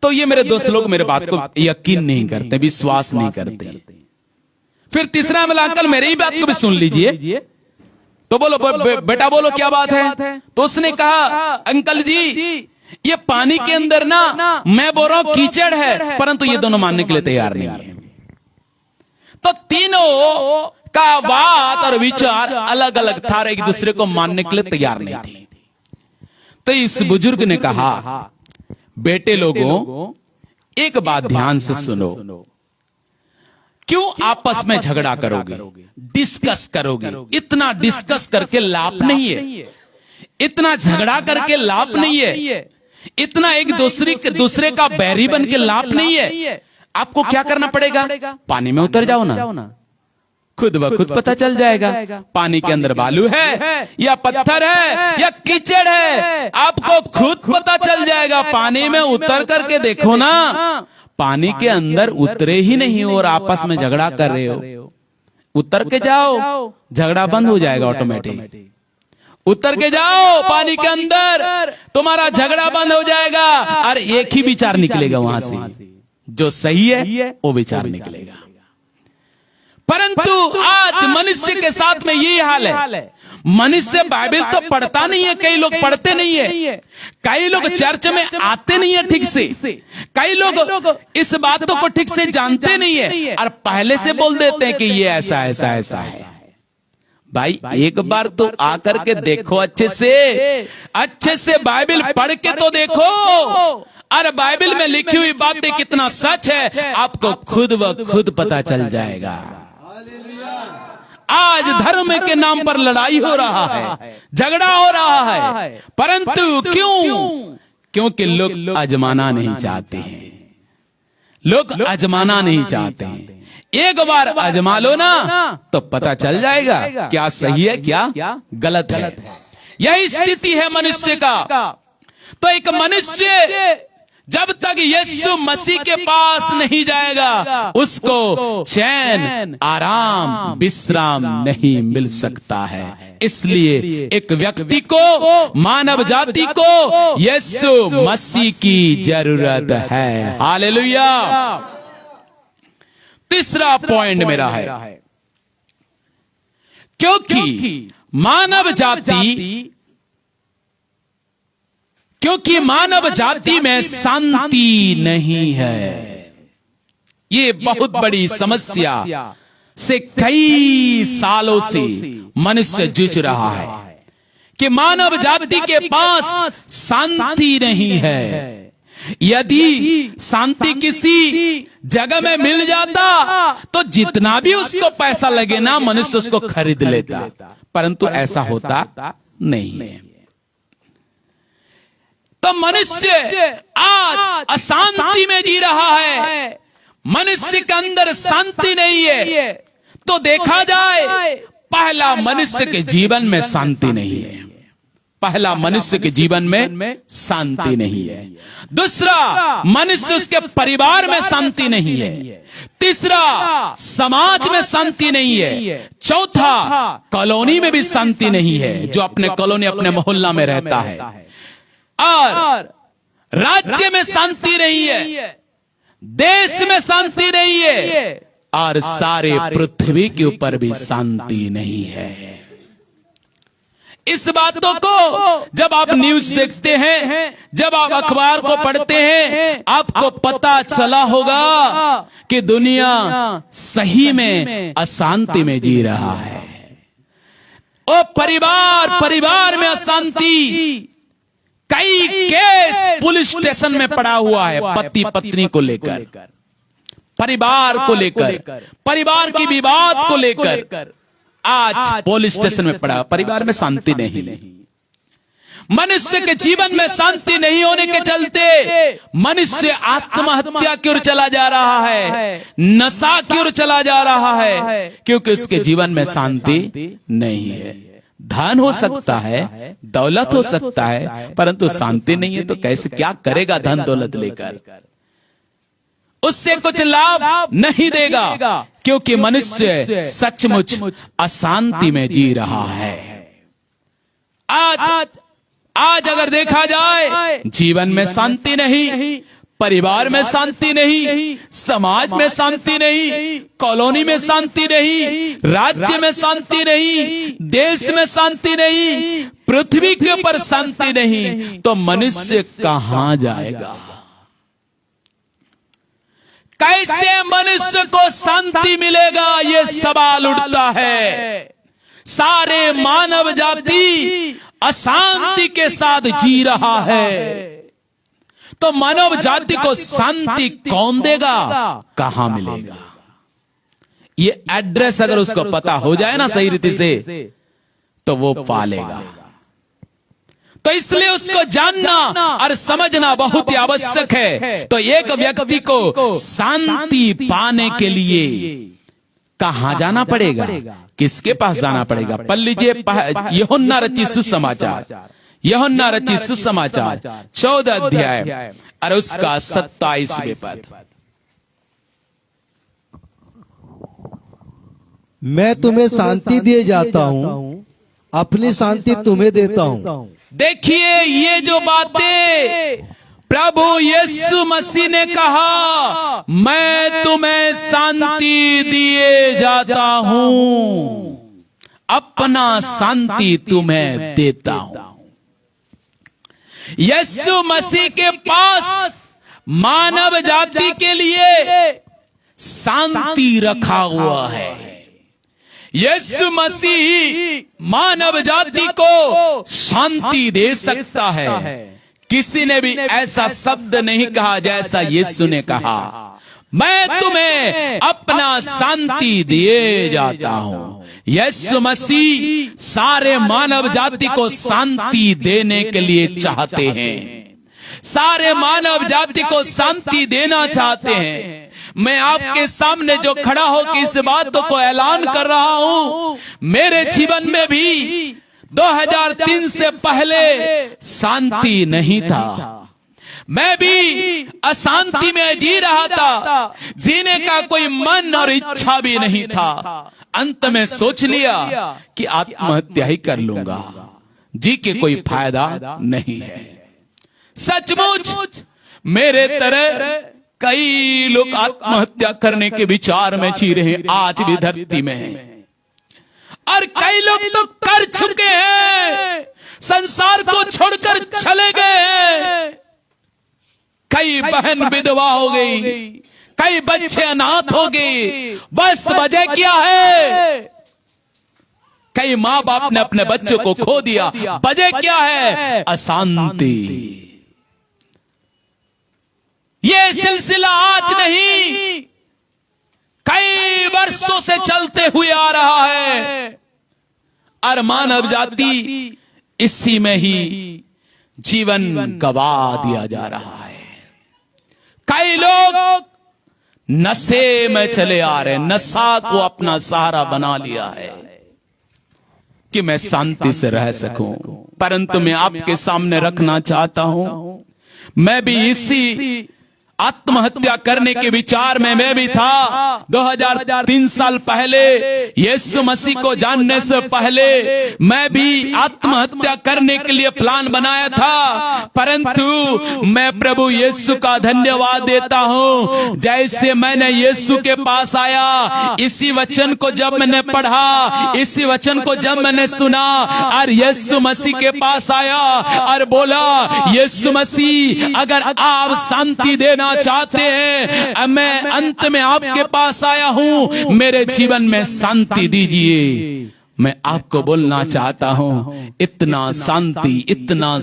तो ये मेरे दोस्त लोग मेरे बात को यकीन नहीं करते, विश्वास नहीं करते। फिर तीसरा बोला, अंकल मेरी ही बात को भी सुन लीजिए। तो बोलो बेटा बोलो क्या बात है? तो उसने कहा, अंकल जी ये पानी के अंदर ना, मैं बोल रहा हूं कीचड़ है, परंतु ये दोनों मानने के लिए तैयार नहीं है। तो तीनों का बात और विचार अलग अलग था, एक दूसरे को मानने के लिए तैयार नहीं थे। तो इस बुजुर्ग ने कहा, बेटे लोगों एक बात ध्यान से सुनो, क्यों आपस में झगड़ा करोगे, डिस्कस करोगे? इतना डिस्कस करके लाभ नहीं है, इतना झगड़ा करके लाभ नहीं है, इतना एक दूसरे का बैरी बन के लाभ नहीं है। आपको क्या करना पड़ेगा? पानी में उतर जाओ ना, खुद ब खुद पता चल जाएगा पानी के अंदर बालू है या पत्थर है या कीचड़ है, आपको खुद पता चल जाएगा। पानी में उतर करके देखो ना, पानी के अंदर उतरे ही नहीं और आपस में झगड़ा कर रहे हो। उतर के जाओ, झगड़ा बंद हो जाएगा ऑटोमेटिक। उतर के जाओ पानी के अंदर, तुम्हारा झगड़ा बंद हो जाएगा और एक ही विचार निकलेगा वहां से, जो सही है वो विचार निकलेगा। परंतु आज मनुष्य के साथ में यही हाल है। मनुष्य बाइबल तो पढ़ता नहीं है, कई लोग पढ़ते नहीं है, कई लोग चर्च में आते नहीं है ठीक से, कई लोग इस बातों को ठीक से जानते नहीं है और पहले से बोल देते हैं कि ये ऐसा ऐसा ऐसा है। भाई एक बार तो आकर के देखो, अच्छे से बाइबल पढ़ के तो देखो, और बाइबल में लिखी हुई बातें कितना सच है आपको खुद व खुद पता चल जाएगा। आज धर्म के नाम पर लड़ाई हो रहा है, झगड़ा हो रहा है, परंतु क्यों? क्योंकि लोग आजमाना नहीं चाहते हैं, लोग आजमाना नहीं चाहते हैं। एक बार आजमा लो ना तो पता चल जाएगा क्या सही है क्या गलत है। यही स्थिति है मनुष्य का। तो एक मनुष्य जब तक यीशु मसीह के पास नहीं जाएगा, उसको चैन, आराम, विश्राम नहीं मिल सकता है। इसलिए एक व्यक्ति को, मानव जाति को यीशु मसीह की जरूरत है। हालेलुया। तीसरा पॉइंट मेरा है, क्योंकि मानव जाति में शांति नहीं है। ये बहुत बड़ी समस्या से कई सालों से मनुष्य जूझ रहा है कि मानव जाति के पास शांति नहीं है। यदि शांति किसी जगह में मिल जाता तो जितना भी उसको पैसा लगे ना, मनुष्य उसको खरीद लेता, परंतु ऐसा होता नहीं है। तो मनुष्य आज अशांति में जी रहा है, मनुष्य के अंदर शांति नहीं है। तो देखा जाए, पहला मनुष्य के जीवन में शांति नहीं है, पहला मनुष्य के जीवन में शांति नहीं है। दूसरा, मनुष्य उसके परिवार में शांति नहीं है। तीसरा, समाज में शांति नहीं है। चौथा, कॉलोनी में भी शांति नहीं है, जो अपने कॉलोनी अपने मोहल्ला में रहता है। और राज्य में शांति नहीं है, देश में शांति नहीं है, और सारे पृथ्वी के ऊपर भी शांति नहीं है। इस बातों को जब आप न्यूज़ देखते हैं, जब आप अखबार को पढ़ते हैं, आपको पता चला होगा कि दुनिया सही में अशांति में जी रहा है। ओ परिवार में अशांति, कई केस पुलिस स्टेशन में पड़ा हुआ है, पति पत्नी को लेकर, परिवार को लेकर, परिवार की विवाद को लेकर आज पुलिस स्टेशन में पड़ा। परिवार में शांति नहीं। मनुष्य के जीवन में शांति नहीं होने के चलते मनुष्य आत्महत्या की ओर चला जा रहा है, नशा की ओर चला जा रहा है, क्योंकि उसके जीवन में शांति नहीं है। धन हो सकता है, दौलत हो सकता है, परंतु शांति नहीं है। तो कैसे, क्या करेगा धन दौलत लेकर? उससे कुछ लाभ नहीं देगा, क्योंकि मनुष्य सचमुच अशांति में जी रहा है। आज अगर देखा जाए, जीवन में शांति नहीं, परिवार में शांति नहीं, समाज में शांति नहीं, कॉलोनी में शांति नहीं, राज्य में शांति नहीं, देश में शांति नहीं, पृथ्वी के ऊपर शांति नहीं, तो मनुष्य कहां जाएगा? कैसे मनुष्य को शांति मिलेगा, ये सवाल उठता है। सारे मानव जाति अशांति के साथ जी रहा है, तो मानव जाति को शांति कौन देगा, कहां मिलेगा? ये एड्रेस अगर उसको पता हो जाए ना सही रीति से, तो वो पालेगा। तो इसलिए उसको जानना और समझना बहुत ही आवश्यक है। तो एक व्यक्ति को शांति पाने के लिए कहां जाना पड़ेगा, किसके पास जाना पड़ेगा? पढ़ लीजिए यूहन्ना रचित सुसमाचार, यूहन्ना रचित सुसमाचार 14 अध्याय और उसका 27वें पद। मैं तुम्हें शांति दिए जाता हूँ, अपनी शांति तुम्हें देता हूँ। देखिए, ये जो बातें प्रभु यीशु मसीह ने कहा, मैं तुम्हें शांति दिए जाता हूं, अपना शांति तुम्हें देता हूं। यीशु मसीह के पास मानव जाति के लिए शांति रखा हुआ है। यीशु मसीह मानव जाति को शांति दे सकता है। किसी ने भी ऐसा शब्द नहीं कहा जैसा यीशु ने कहा, मैं तुम्हें अपना शांति दिए जाता हूं। यीशु मसीह सारे मानव जाति को शांति देने के लिए चाहते हैं, सारे मानव जाति को शांति देना चाहते हैं। मैं आपके सामने जो खड़ा होकर इस बातों को ऐलान कर रहा हूं, मेरे जीवन में भी 2003 से पहले शांति नहीं था। मैं भी अशांति में जी रहा था, जीने का कोई मन और इच्छा भी नहीं था। अंत में सोच लिया कि आत्महत्या ही कर लूंगा, जी के कोई फायदा नहीं है। सचमुच मेरे तरह कई लोग आत्महत्या करने के विचार में जी रहे हैं आज भी धरती में, और कई लोग तो कर चुके हैं, संसार को छोड़कर चले गए। कई बहन विधवा हो गई, कई बच्चे अनाथ हो गए। बस वजह क्या है? कई माँ बाप ने अपने बच्चों को खो दिया। वजह क्या है? अशांति। ये सिलसिला आज नहीं, कई वर्षों से चलते हुए आ रहा है, और मानव जाति इसी में ही जीवन गवा दिया जा रहा है। कई लोग नशे में चले आ रहे हैं, नशा को अपना सहारा बना लिया है कि मैं शांति से रह सकूं। परंतु मैं आपके सामने रखना चाहता हूं, मैं भी इसी आत्महत्या करने के विचार में मैं भी था। 2003 साल पहले, यीशु मसीह को जानने से पहले मैं भी आत्महत्या करने के लिए प्लान बनाया था। परंतु मैं प्रभु यीशु का धन्यवाद देता हूं, जैसे मैंने यीशु के पास आया, इसी वचन को जब मैंने पढ़ा, इसी वचन को जब मैंने सुना, और यीशु मसीह के पास आया और बोला, यीशु मसीह अगर आप शांति देना चाहते हैं, मैं अंत में आपके पास आया हूं, मेरे जीवन में शांति दीजिए। मैं आपको बोलना चाहता हूं, इतना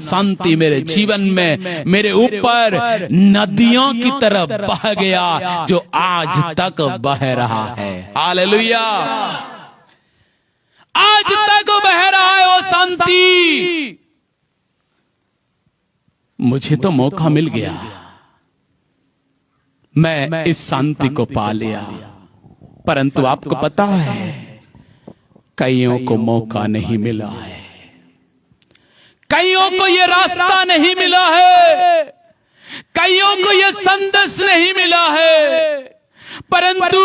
शांति मेरे जीवन में, मेरे ऊपर नदियों की तरह बह गया, जो आज तक बह रहा है। हालेलुया, आज तक बह रहा है वो शांति। मुझे तो मौका मिल गया, मैं इस शांति को पा लिया। परंतु आपको पता है, कईयों को मौका नहीं मिला है, कईयों को ये रास्ता नहीं मिला है, कईयों को ये संदेश नहीं मिला है। परंतु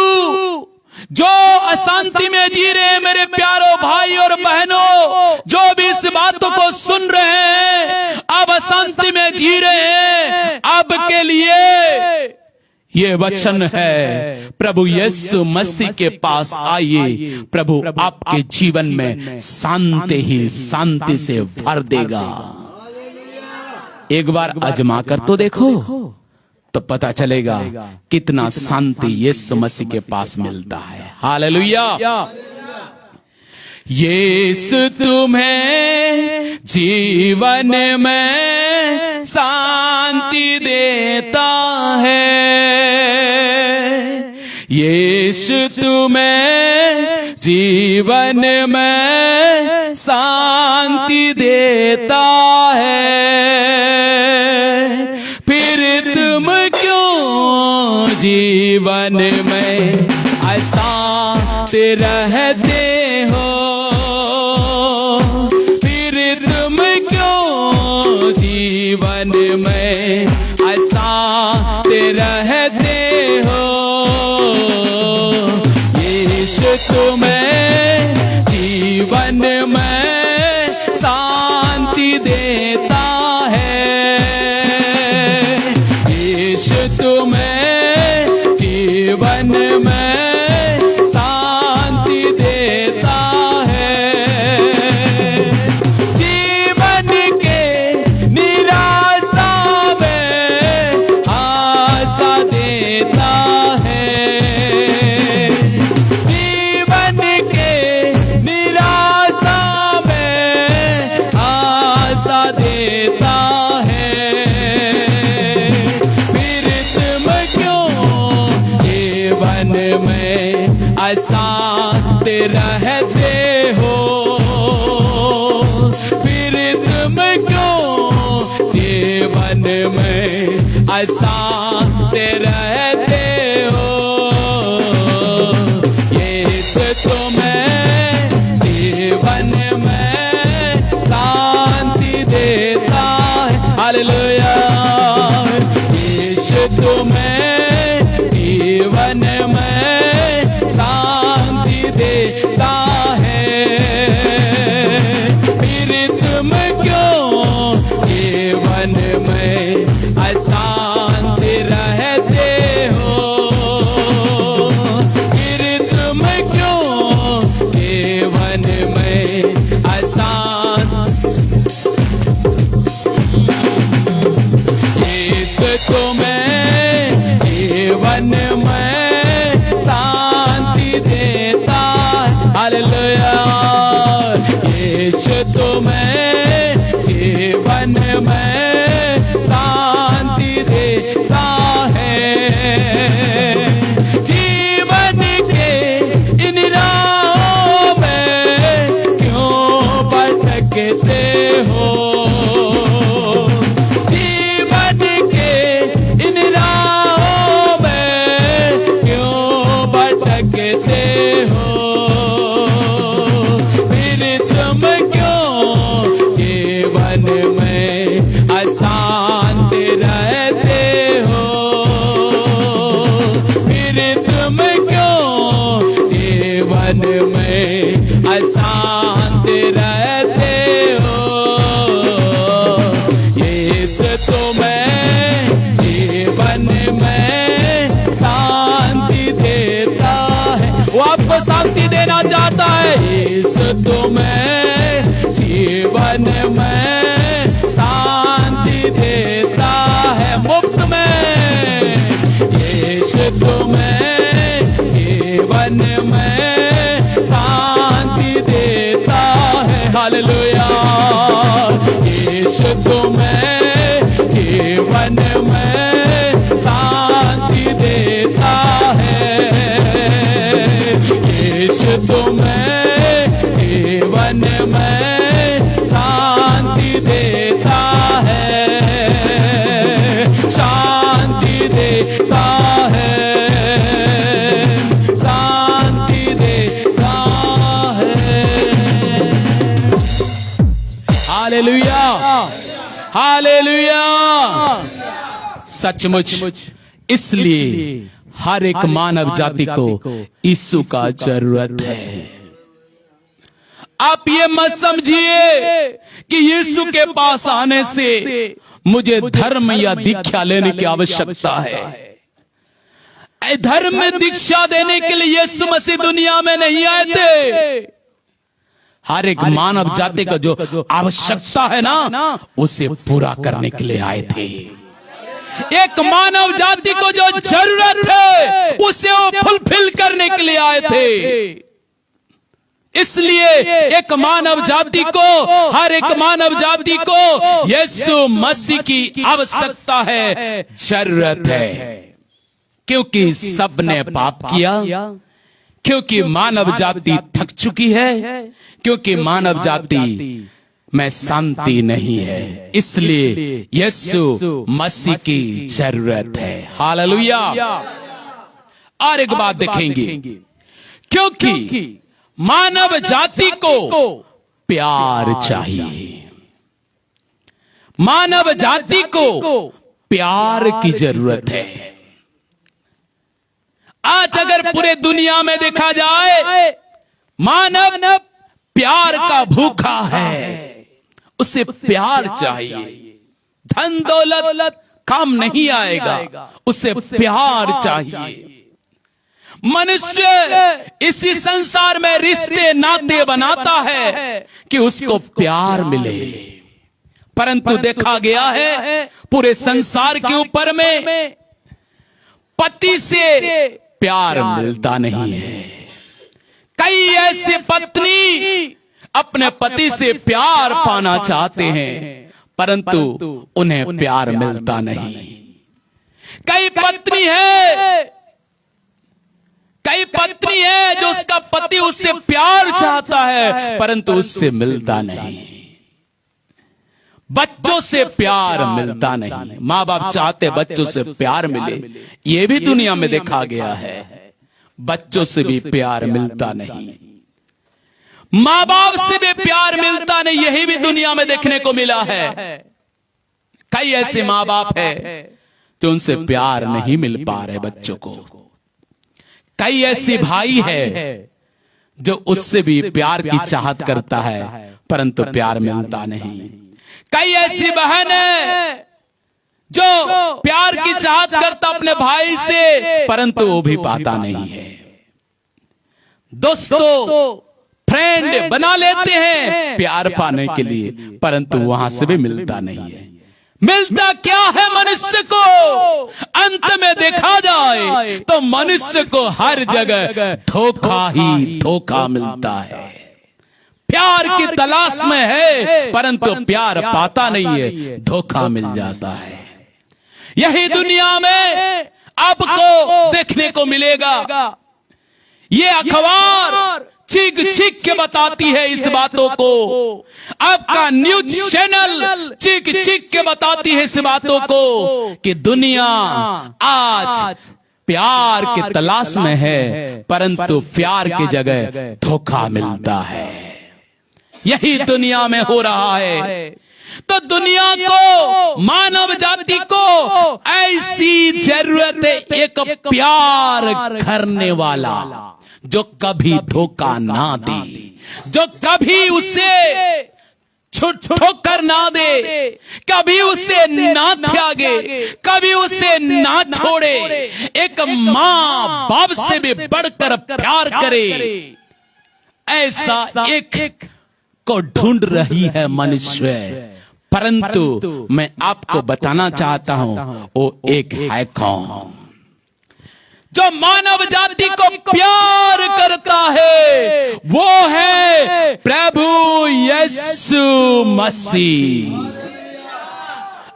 जो अशांति में जी रहे हैं मेरे प्यारों भाई और बहनों, जो भी इस बातों को सुन रहे हैं, अब अशांति में जी रहे हैं, अब के लिए ये वचन है, प्रभु यीशु मसीह के पास आइए, प्रभु आपके जीवन में शांति ही शांति से भर देगा। एक बार आजमा कर तो देखो, तो पता चलेगा कितना शांति यीशु मसीह के पास मिलता है। हालेलुया। यीशु तुम्हें जीवन में शांति देता है, यीशु तुम्हें जीवन में शांति देता है। फिर तुम क्यों जीवन में अशांत रहते हो, फिर तुम क्यों जीवन में अशांत रहते हो। यीशु तुम्हें जीवन में शांति देता है, यीशु तुम्हें जीवन में शांति देता है। जीवन के निराशा में आशा देता है, जीवन के निराशा में आशा देता है। फिर तुम क्यों जीवन में अशांत रहते हो, फिर तुम क्यों जीवन में अशांत रहते हो। यीशु तुम्हें जीवन में शांति देता है। हालेलुया। यीशु तुम्हें जीवन में शांति देता है, फिर तुम क्यों जीवन में अशांत रहते जीवन में शांति देता है। हालेलुया। यीशु तुम्हें जीवन में शांति देता है। जीवन के इन राहों में क्यों भटकते हो? जीवन के इन राहों में क्यों भटकते हो? फिर तुम क्यों जीवन में अशांत रहते हो? फिर तुम क्यों जीवन में अशांत रहते हो? यीशु तुम्हें जीवन में शांति देता है। वो आपको शांति देना चाहता है। यीशु तुम्हें जीवन में शांति देता है मुफ्त में। यीशु तुम्हें जीवन में शांति देता है। हालेलुया। यीशु तुम्हें जीवन में शांति देता है। यीशु तुम्हें जीवन में शांति देता है। शांति देता है। शांति देता है। हालेलुया। हालेलुया। सचमुच इसलिए हर एक मानव जाति को यीशु का जरूरत है। आप ये मत समझिए कि यीशु के पास आने से मुझे धर्म या दीक्षा लेने की आवश्यकता है। धर्म में दीक्षा देने के लिए यीशु मसीह दुनिया में नहीं आए थे। हर एक मानव जाति का जो आवश्यकता है ना, उसे पूरा करने के लिए आए थे। एक मानव जाति को जो जरूरत है उसे वो फुलफिल करने के लिए आए थे। इसलिए एक मानव जाति को, हर एक मानव जाति को यीशु मसीह की आवश्यकता है, जरूरत है। क्योंकि सबने पाप किया, क्योंकि मानव जाति थक चुकी है, क्योंकि मानव जाति में शांति नहीं है। इसलिए यीशु मसीह की जरूरत है। हालेलुया। और एक बात देखेंगे, क्योंकि मानव जाति को प्यार चाहिए। मानव जाति को प्यार की जरूरत है। आज अगर पूरे दुनिया में देखा जाए, मानव प्यार का भूखा है। उसे प्यार चाहिए। धन दौलत काम नहीं आएगा, उसे प्यार चाहिए। मनुष्य इसी संसार में रिश्ते नाते बनाता है कि उसको प्यार मिले, परंतु देखा गया है पूरे संसार के ऊपर में पति से प्यार मिलता नहीं है। कई ऐसे पत्नी अपने पति से प्यार पाना चाहते हैं, परंतु उन्हें प्यार मिलता नहीं। कई पत्नी है जो उसका पति उससे प्यार चाहता है, परंतु उससे मिलता नहीं। बच्चों से प्यार मिलता नहीं। माँ बाप चाहते बच्चों से प्यार मिले, ये भी दुनिया में देखा गया है। बच्चों से भी प्यार मिलता नहीं, माँ बाप से भी प्यार मिलता नहीं, यही भी दुनिया में देखने को मिला है। कई ऐसे माँ बाप है जो उनसे प्यार नहीं मिल पा रहे बच्चों को। कई ऐसे भाई है जो उससे भी प्यार की चाहत करता है, परंतु प्यार मिलता नहीं। कई ऐसी बहन है जो प्यार की चाहत करता अपने भाई से, परंतु वो भी पाता नहीं है। दोस्तों, फ्रेंड बना लेते हैं प्यार पाने के लिए, परंतु वहां से भी मिलता नहीं है। मिलता क्या है मनुष्य को? अंत में देखा जाए तो मनुष्य को हर जगह धोखा ही धोखा मिलता है। प्यार की तलाश में है परंतु प्यार पाता नहीं है, धोखा मिल जाता है। यही दुनिया में आपको देखने को मिलेगा। ये अखबार चीख चीख के बताती है इस बातों को, आपका न्यूज चैनल चीख चीख के बताती है इस बातों को कि दुनिया आज प्यार की तलाश में है परंतु प्यार की जगह धोखा मिलता है। यही दुनिया में हो रहा है। तो दुनिया को, मानव जाति को ऐसी जरूरत है एक प्यार करने वाला जो कभी धोखा ना दे, जो कभी उसे ठोकर ना दे, कभी उसे ना त्यागे, कभी उसे ना छोड़े। एक माँ बाप से भी बढ़कर प्यार करे, ऐसा एक को ढूंढ रही है मनुष्य। परंतु मैं आपको बताना चाहता हूं वो एक है कौन? जो मानव जाति को प्यार करता है वो है प्रभु यीशु मसीह।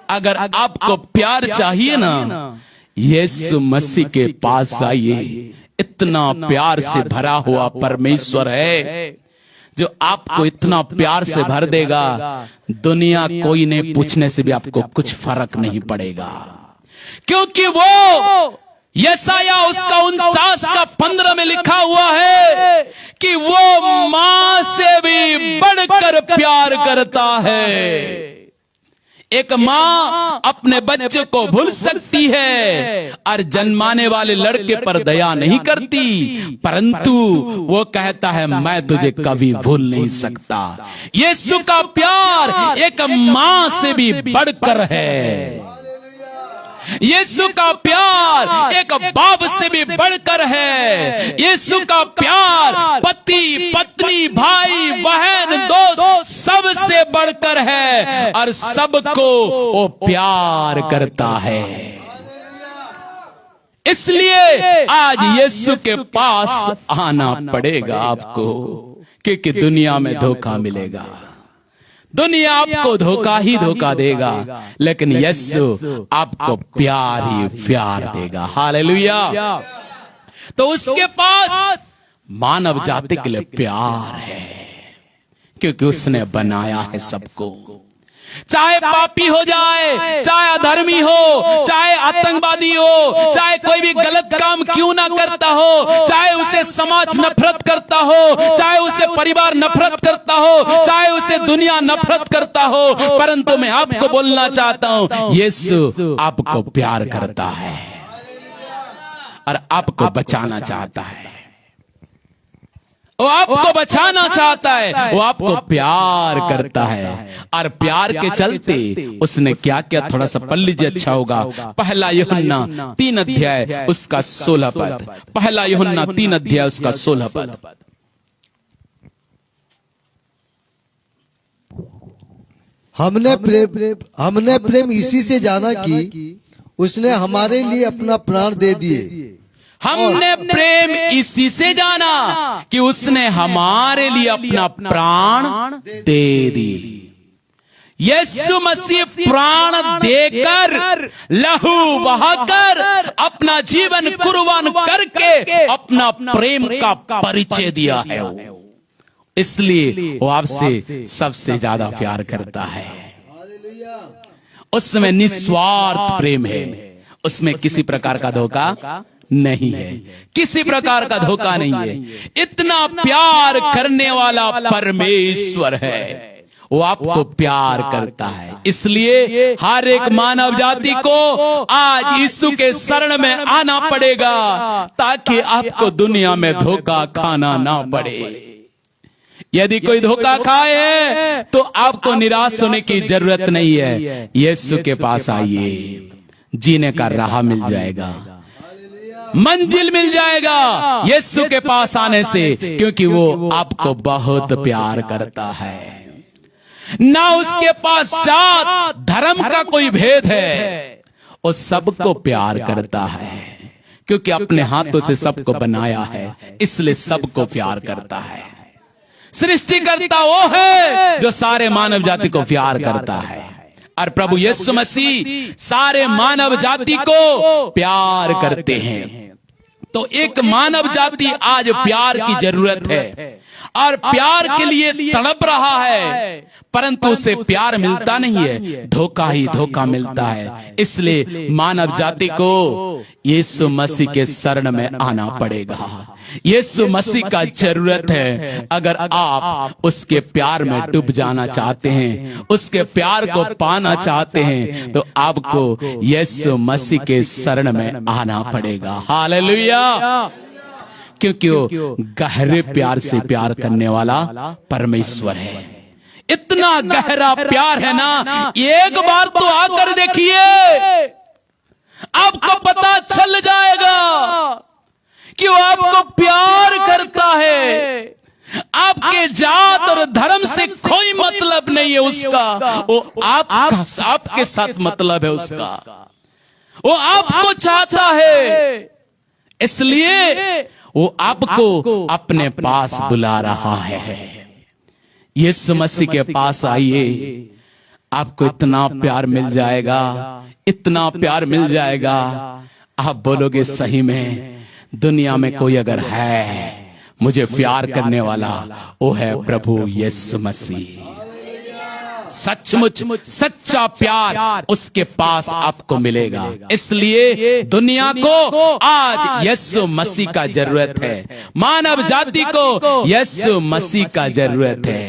अगर आपको प्यार चाहिए ना, यीशु मसीह के पास आइए। इतना प्यार से भरा हुआ परमेश्वर है जो आपको इतना प्यार से भर देगा, दुनिया कोई ने पूछने से भी आपको कुछ फर्क नहीं पड़ेगा। क्योंकि वो यशाया उसका 49:15 में लिखा हुआ है कि वो मां से भी बढ़कर प्यार करता है। एक मां अपने बच्चे को भूल सकती है और जन्माने वाले लड़के पर दया नहीं करती, परंतु वो कहता है मैं तुझे कभी भूल नहीं सकता। यीशु का प्यार एक मां से भी बढ़कर है। यीशु का प्यार एक बाप से भी बढ़कर है। यीशु का प्यार पति, पत्नी, भाई, बहन, दोस्त सबसे बढ़कर है और सबको वो प्यार करता है। इसलिए आज यीशु के पास आना पड़ेगा आपको, क्योंकि दुनिया में धोखा मिलेगा। दुनिया आपको धोखा ही धोखा देगा, लेकिन यीशु आपको प्यार ही प्यार देगा। हालेलुया। तो उसके पास मानव जाति के लिए प्यार है, क्योंकि उसने बनाया है सबको। चाहे पापी हो जाए, चाहे अधर्मी हो, चाहे आतंकवादी हो, चाहे कोई भी गलत काम क्यों ना करता हो, चाहे उसे समाज नफरत करता हो, चाहे उसे परिवार नफरत करता हो, चाहे उसे दुनिया नफरत करता हो, परंतु मैं आपको बोलना चाहता हूं यीशु आपको प्यार करता है और आपको बचाना चाहता है। वो आपको बचाना चाहता है, वो आपको प्यार करता है। और प्यार के चलते उसने क्या किया, थोड़ा सा पढ़ लीजिए, अच्छा होगा। पहला यूहन्ना 3 अध्याय उसका 16 पद। पहला यूहन्ना 3 अध्याय उसका 16 पद। हमने प्रेम इसी से जाना कि उसने हमारे लिए अपना प्राण दे दिए। हमने प्रेम इसी से जाना कि उसने हमारे लिए अपना प्राण दे दी। यीशु मसीह प्राण देकर, लहू बहाकर, अपना जीवन कुर्बान करके अपना प्रेम का परिचय दिया है। इसलिए वो आपसे सबसे ज्यादा प्यार करता है। उसमें निस्वार्थ प्रेम है, उसमें किसी प्रकार का धोखा नहीं है, किसी प्रकार का धोखा नहीं है। इतना प्यार करने वाला परमेश्वर है, वो आपको प्यार करता है। इसलिए हर एक मानव जाति को आज यीशु के शरण में आना पड़ेगा, ताकि आपको दुनिया में धोखा खाना ना पड़े। यदि कोई धोखा खाए तो आपको निराश होने की जरूरत नहीं है। यीशु के पास आइए, जीने का राह मिल जाएगा, मंजिल मिल जाएगा यीशु के पास आने से, क्योंकि वो आपको बहुत प्यार करता है। ना उसके पास जात धर्म का कोई भेद है। वो सबको प्यार करता है, क्योंकि अपने हाथों से सबको बनाया है, इसलिए सबको प्यार करता है। सृष्टिकर्ता वो है जो सारे मानव जाति को प्यार करता है, और प्रभु यीशु मसीह सारे मानव जाति को प्यार करते हैं। तो एक मानव जाति आज प्यार की जरूरत है और प्यार के लिए तड़प रहा है, परंतु उसे प्यार मिलता नहीं है, धोखा ही धोखा मिलता है। इसलिए मानव जाति को यीशु मसीह के शरण में आना पड़ेगा। यीशु मसीह का जरूरत है। अगर आप उसके प्यार में डूब जाना चाहते हैं, उसके प्यार को पाना चाहते हैं, तो आपको यीशु मसीह के शरण में आना पड़ेगा। हालेलुया। क्योंकि वो गहरे प्यार से प्यार करने वाला परमेश्वर है। इतना गहरा प्यार है ना, एक बार तो आकर देखिए, आपको पता चल जाएगा कि वो आपको प्यार करता है। आपके जात और धर्म से कोई मतलब नहीं है उसका, वो आपके साथ मतलब है उसका। वो आपको चाहता है, इसलिए वो आपको अपने पास बुला रहा है। यीशु मसीह के पास आइए, आपको इतना प्यार मिल जाएगा, इतना प्यार मिल जाएगा, आप बोलोगे सही में दुनिया में कोई अगर है मुझे प्यार करने वाला, वो है प्रभु यीशु मसीह। सचमुच सच्चा प्यार उसके पास आपको मिलेगा। इसलिए दुनिया को आज यीशु मसीह का जरूरत है, मानव जाति को यीशु मसीह का जरूरत है।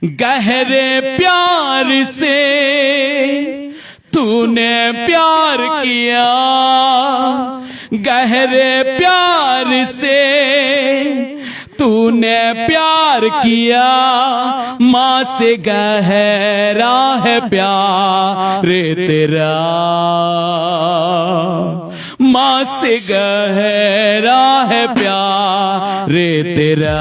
गहरे प्यार से तूने प्यार किया, गहरे प्यार से तूने प्यार किया, माँ से गहरा है प्यार तेरा, माँ से गहरा है प्यार तेरा।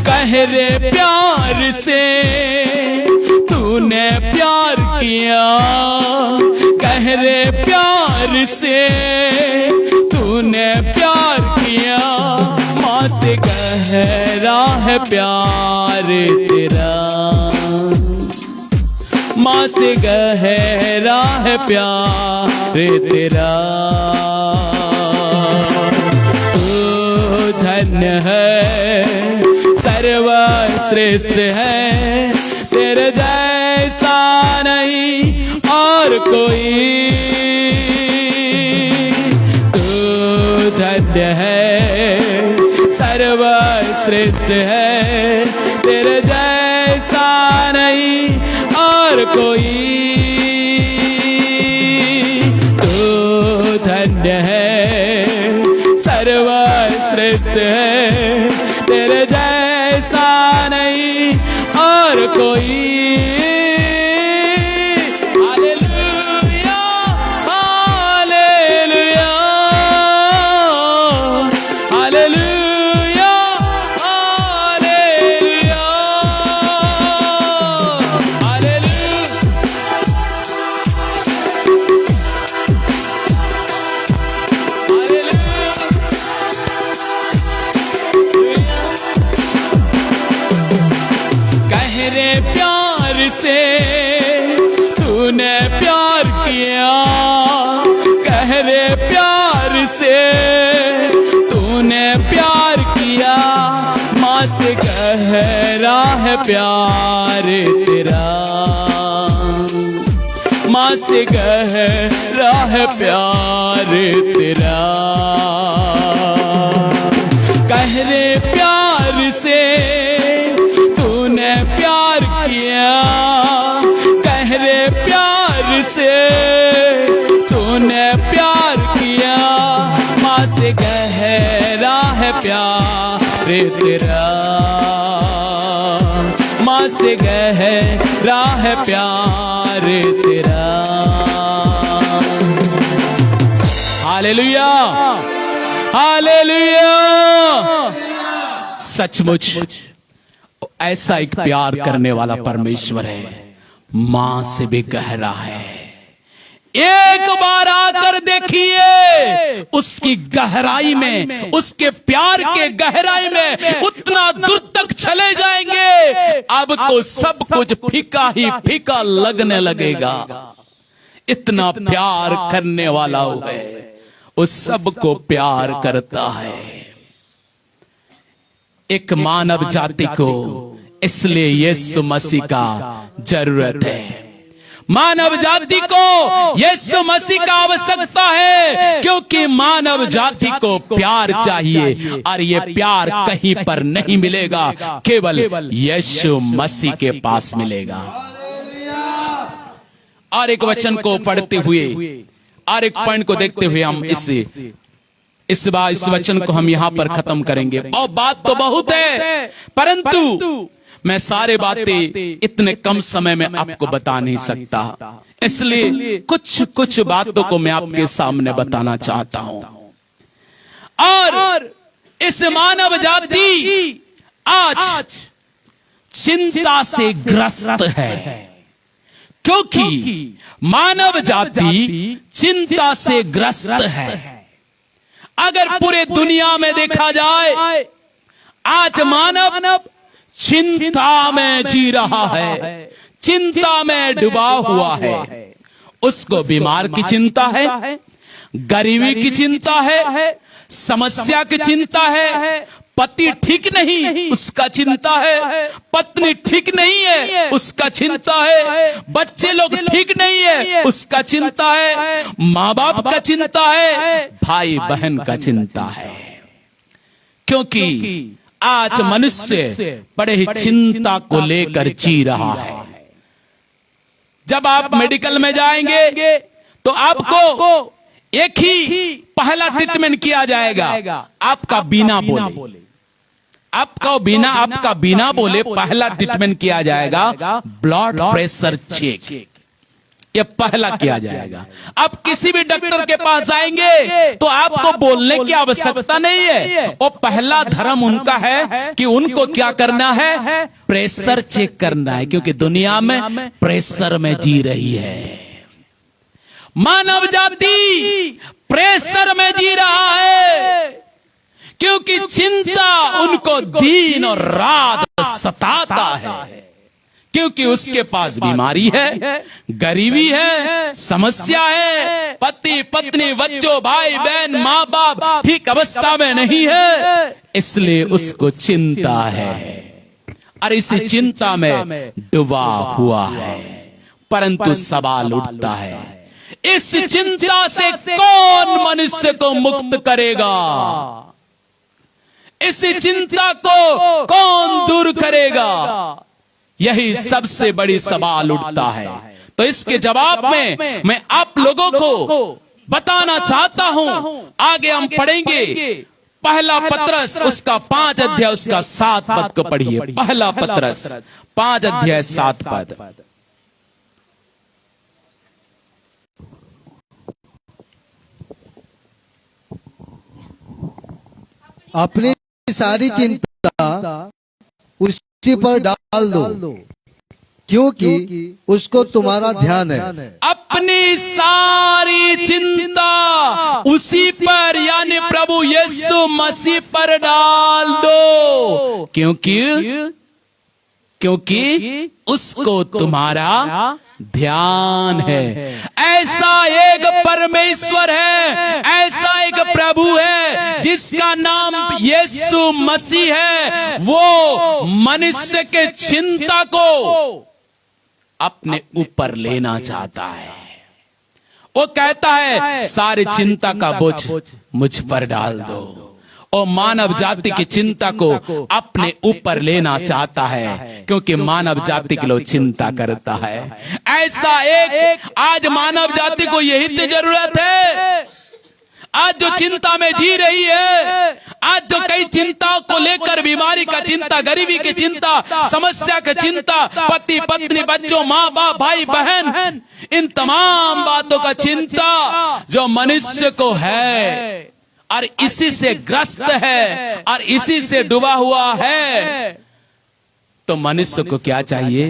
गहरे प्यार से तूने प्यार किया, गहरे प्यार से तूने प्यार किया, माँ से गहरा है प्यार तेरा, माँ से गहरा है प्यार तेरा। तू धन्य है, सर्वश्रेष्ठ है, तेरे जैसा नहीं और कोई। तू धन्य है, सर्वश्रेष्ठ है, तेरे जैसा नहीं और कोई। तू धन्य है, सर्वश्रेष्ठ है, तेरे जैसा नहीं और कोई। से तूने प्यार किया, गहरे प्यार से तूने प्यार किया, माँ से गहरा है प्यार तेरा, माँ से गहरा है प्यार तेरा। गहरे प्यार से तूने प्यार किया, गहरे प्यार से तूने प्यार किया, माँ से गहरा है प्यार तेरा, माँ से गहरा है प्यार तेरा। Hallelujah, hallelujah. सचमुच ऐसा एक प्यार करने वाला परमेश्वर है, मां से भी गहरा है। एक बार आकर देखिए, उसकी गहराई में, उसके प्यार के गहराई में उतना दूर तक चले जाएंगे, अब तो सब कुछ फीका ही फीका लगने लगेगा। इतना प्यार करने वाला है, उस सबको प्यार करता है। एक मानव जाति को इसलिए यीशु मसीह का जरूरत है। मानव जाति को यीशु मसीह का आवश्यकता है, क्योंकि मानव जाति को प्यार चाहिए, और ये प्यार कहीं पर नहीं मिलेगा, केवल यीशु मसीह के पास मिलेगा। और एक वचन को पढ़ते हुए, और एक पॉइंट को देखते हुए हम इस वचन को हम यहाँ पर खत्म करेंगे। और बात तो बहुत है, परंतु मैं सारे बातें इतने कम समय में आपको बता नहीं सकता, इसलिए कुछ बातों को मैं आपके सामने बताना चाहता हूं। और इस मानव जाति आज चिंता से ग्रस्त है, क्योंकि मानव जाति चिंता से ग्रस्त है। अगर पूरे दुनिया में देखा जाए, आज मानव चिंता में जी रहा है, चिंता में डूबा हुआ है। उसको बीमार की चिंता है, गरीबी की चिंता है, समस्या की चिंता है, पति ठीक नहीं उसका चिंता है, पत्नी ठीक नहीं है उसका चिंता है, बच्चे लोग ठीक नहीं है उसका चिंता है, माँ बाप का चिंता है, भाई बहन का चिंता है। क्योंकि आज मनुष्य बड़े ही चिंता को लेकर जी रहा है। जब आप मेडिकल में जाएंगे तो आपको एक ही पहला ट्रीटमेंट किया जाएगा, आपका बिना बोले पहला ट्रीटमेंट किया जाएगा, ब्लड प्रेशर चेक, ये पहला किया जाएगा। आप किसी भी डॉक्टर के पास जाएंगे तो आपको बोलने की आवश्यकता नहीं है, वो पहला धर्म उनका है कि उनको क्या करना है, प्रेशर चेक करना है, क्योंकि दुनिया में प्रेशर में जी रही है। मानव जाति प्रेशर में जी रहा है, क्योंकि चिंता उनको दिन और रात सताता है, क्योंकि उसके पास बीमारी है, गरीबी है, समस्या है, पति पत्नी बच्चों भाई बहन माँ बाप ठीक अवस्था में नहीं है, इसलिए उसको चिंता है और इसी चिंता में डूबा हुआ है। परंतु सवाल उठता है, इस चिंता से कौन मनुष्य को मुक्त करेगा? इस चिंता को कौन दूर करेगा? यही सबसे बड़ी सवाल उठता है। तो इसके जवाब में मैं आप लोगों को बताना चाहता हूं। आगे हम पढ़ेंगे पहला पत्रस उसका 5 अध्याय उसका 7 पद को पढ़िए। पहला पत्रस 5 अध्याय 7 पद। अपनी सारी चिंता उसी पर डाल दो, क्योंकि उसको तुम्हारा ध्यान है। अपनी सारी चिंता उसी पर यानी प्रभु यीशु मसीह पर डाल दो, क्योंकि उसको तुम्हारा ध्यान है। ऐसा एक परमेश्वर है, ऐसा एक प्रभु है जिसका नाम यीशु मसीह है। वो मनुष्य के चिंता को अपने ऊपर लेना चाहता है। वो कहता है सारी चिंता का बोझ मुझ पर डाल दो। और मानव जाति की चिंता को अपने ऊपर लेना चाहता है, क्योंकि मानव जाति के लोग चिंता करता है। ऐसा एक आज मानव जाति को यही तो जरूरत है। आज जो चिंता में जी रही है, आज जो कई चिंताओं को लेकर, बीमारी का चिंता, गरीबी की चिंता, समस्या की चिंता, पति पत्नी बच्चों माँ बाप भाई बहन, इन तमाम बातों का चिंता जो मनुष्य को है और इसी से ग्रस्त है और इसी से डूबा हुआ है, तो मनुष्य को क्या चाहिए?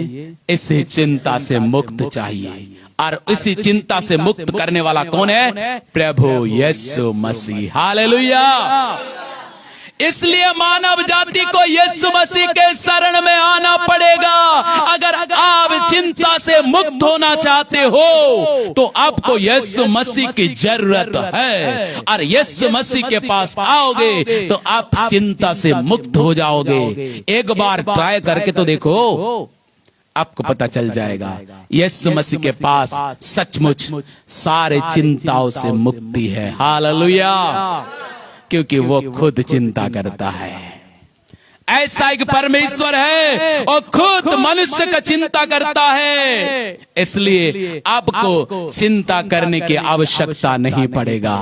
इसी चिंता से मुक्त चाहिए। और इसी चिंता से मुक्त करने वाला कौन है? प्रभु यीशु मसीह। हालेलुया। इसलिए मानव जाति को यीशु मसीह के शरण में आना पड़ेगा। अगर आप चिंता से मुक्त होना चाहते हो तो आपको यीशु मसीह की जरूरत है। और यीशु मसीह के पास आओगे तो आप चिंता से मुक्त हो जाओगे। एक बार ट्राई करके तो देखो, आपको पता चल जाएगा। यीशु मसीह के पास सचमुच सारे चिंताओं से मुक्ति है। हालेलुया। क्योंकि वो खुद चिंता करता है। ऐसा एक परमेश्वर है और खुद मनुष्य का चिंता करता है। इसलिए आपको चिंता करने की आवश्यकता नहीं पड़ेगा।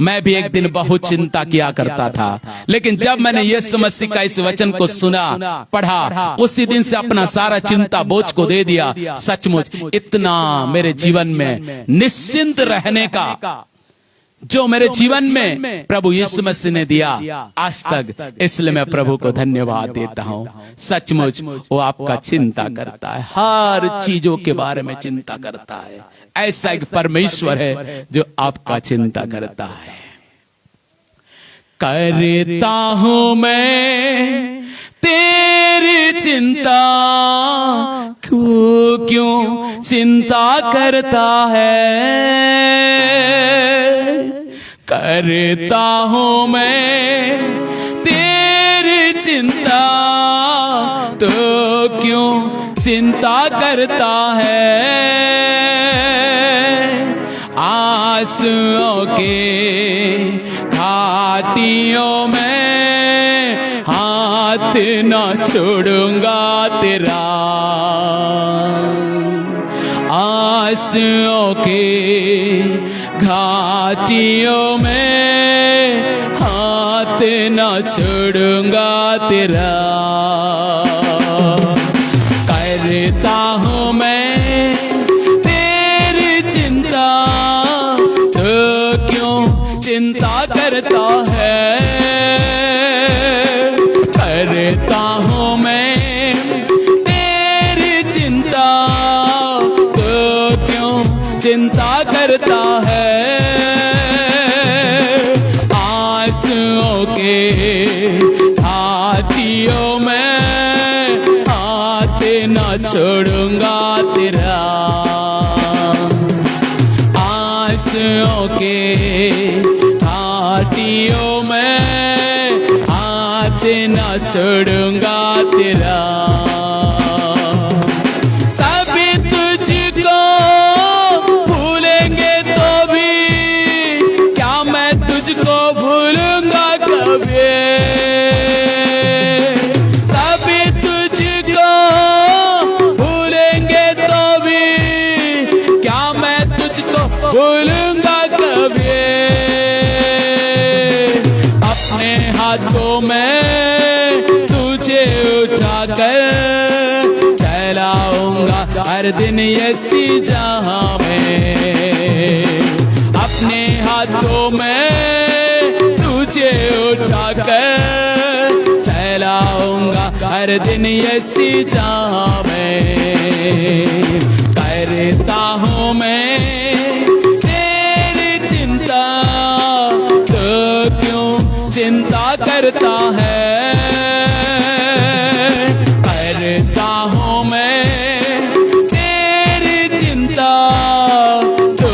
मैं भी एक दिन बहुत चिंता किया करता था, लेकिन जब मैंने यीशु मसीह का इस वचन को सुना, पढ़ा, उसी दिन से अपना सारा चिंता बोझ को दे दिया। सचमुच इतना मेरे जीवन में निश्चिंत रहने का जो मेरे जीवन में प्रभु यीशु मसीह ने दिया आज तक, इसलिए मैं प्रभु को धन्यवाद देता हूँ। सचमुच वो आपका चिंता करता है, हर चीजों के बारे में चिंता करता है। ऐसा एक परमेश्वर है जो आपका चिंता करता है। करता हूँ मैं तेरी चिंता, क्यों चिंता करता है। करता हूँ मैं तेरी चिंता, तो क्यों चिंता करता है। आंसुओं के घाटियों में हाथ न छोड़ूंगा तेरा। आंसुओं के घाटियों में हाथ न छोड़ूंगा तेरा। करता हूँ मैं तेरी चिंता, तो क्यों चिंता करता है। करता हूँ मैं तेरी चिंता, तो क्यों चिंता करता है। आंसुओं के घाटियों में हाथ न छोड़ूंगा तेरा। आंसुओं के घाटियों में हाथ न छोड़ूंगा तेरा। सभी तुझको भूलेंगे तो भी क्या मैं तुझको भूलूंगा कभी। सभी तुझको भूलेंगे तो भी क्या मैं तुझको भूलूंगा कभी। अपने हाथों में तुझे उठाकर चलाऊंगा हर दिन यसी जहां में। अपने हाथों में तुझे उठाकर चलाऊंगा हर दिन यसी जहां में। करता हूँ मैं तेरी चिंता, तो क्यों चिंता करता है। करता हूँ मैं तेरी चिंता, तो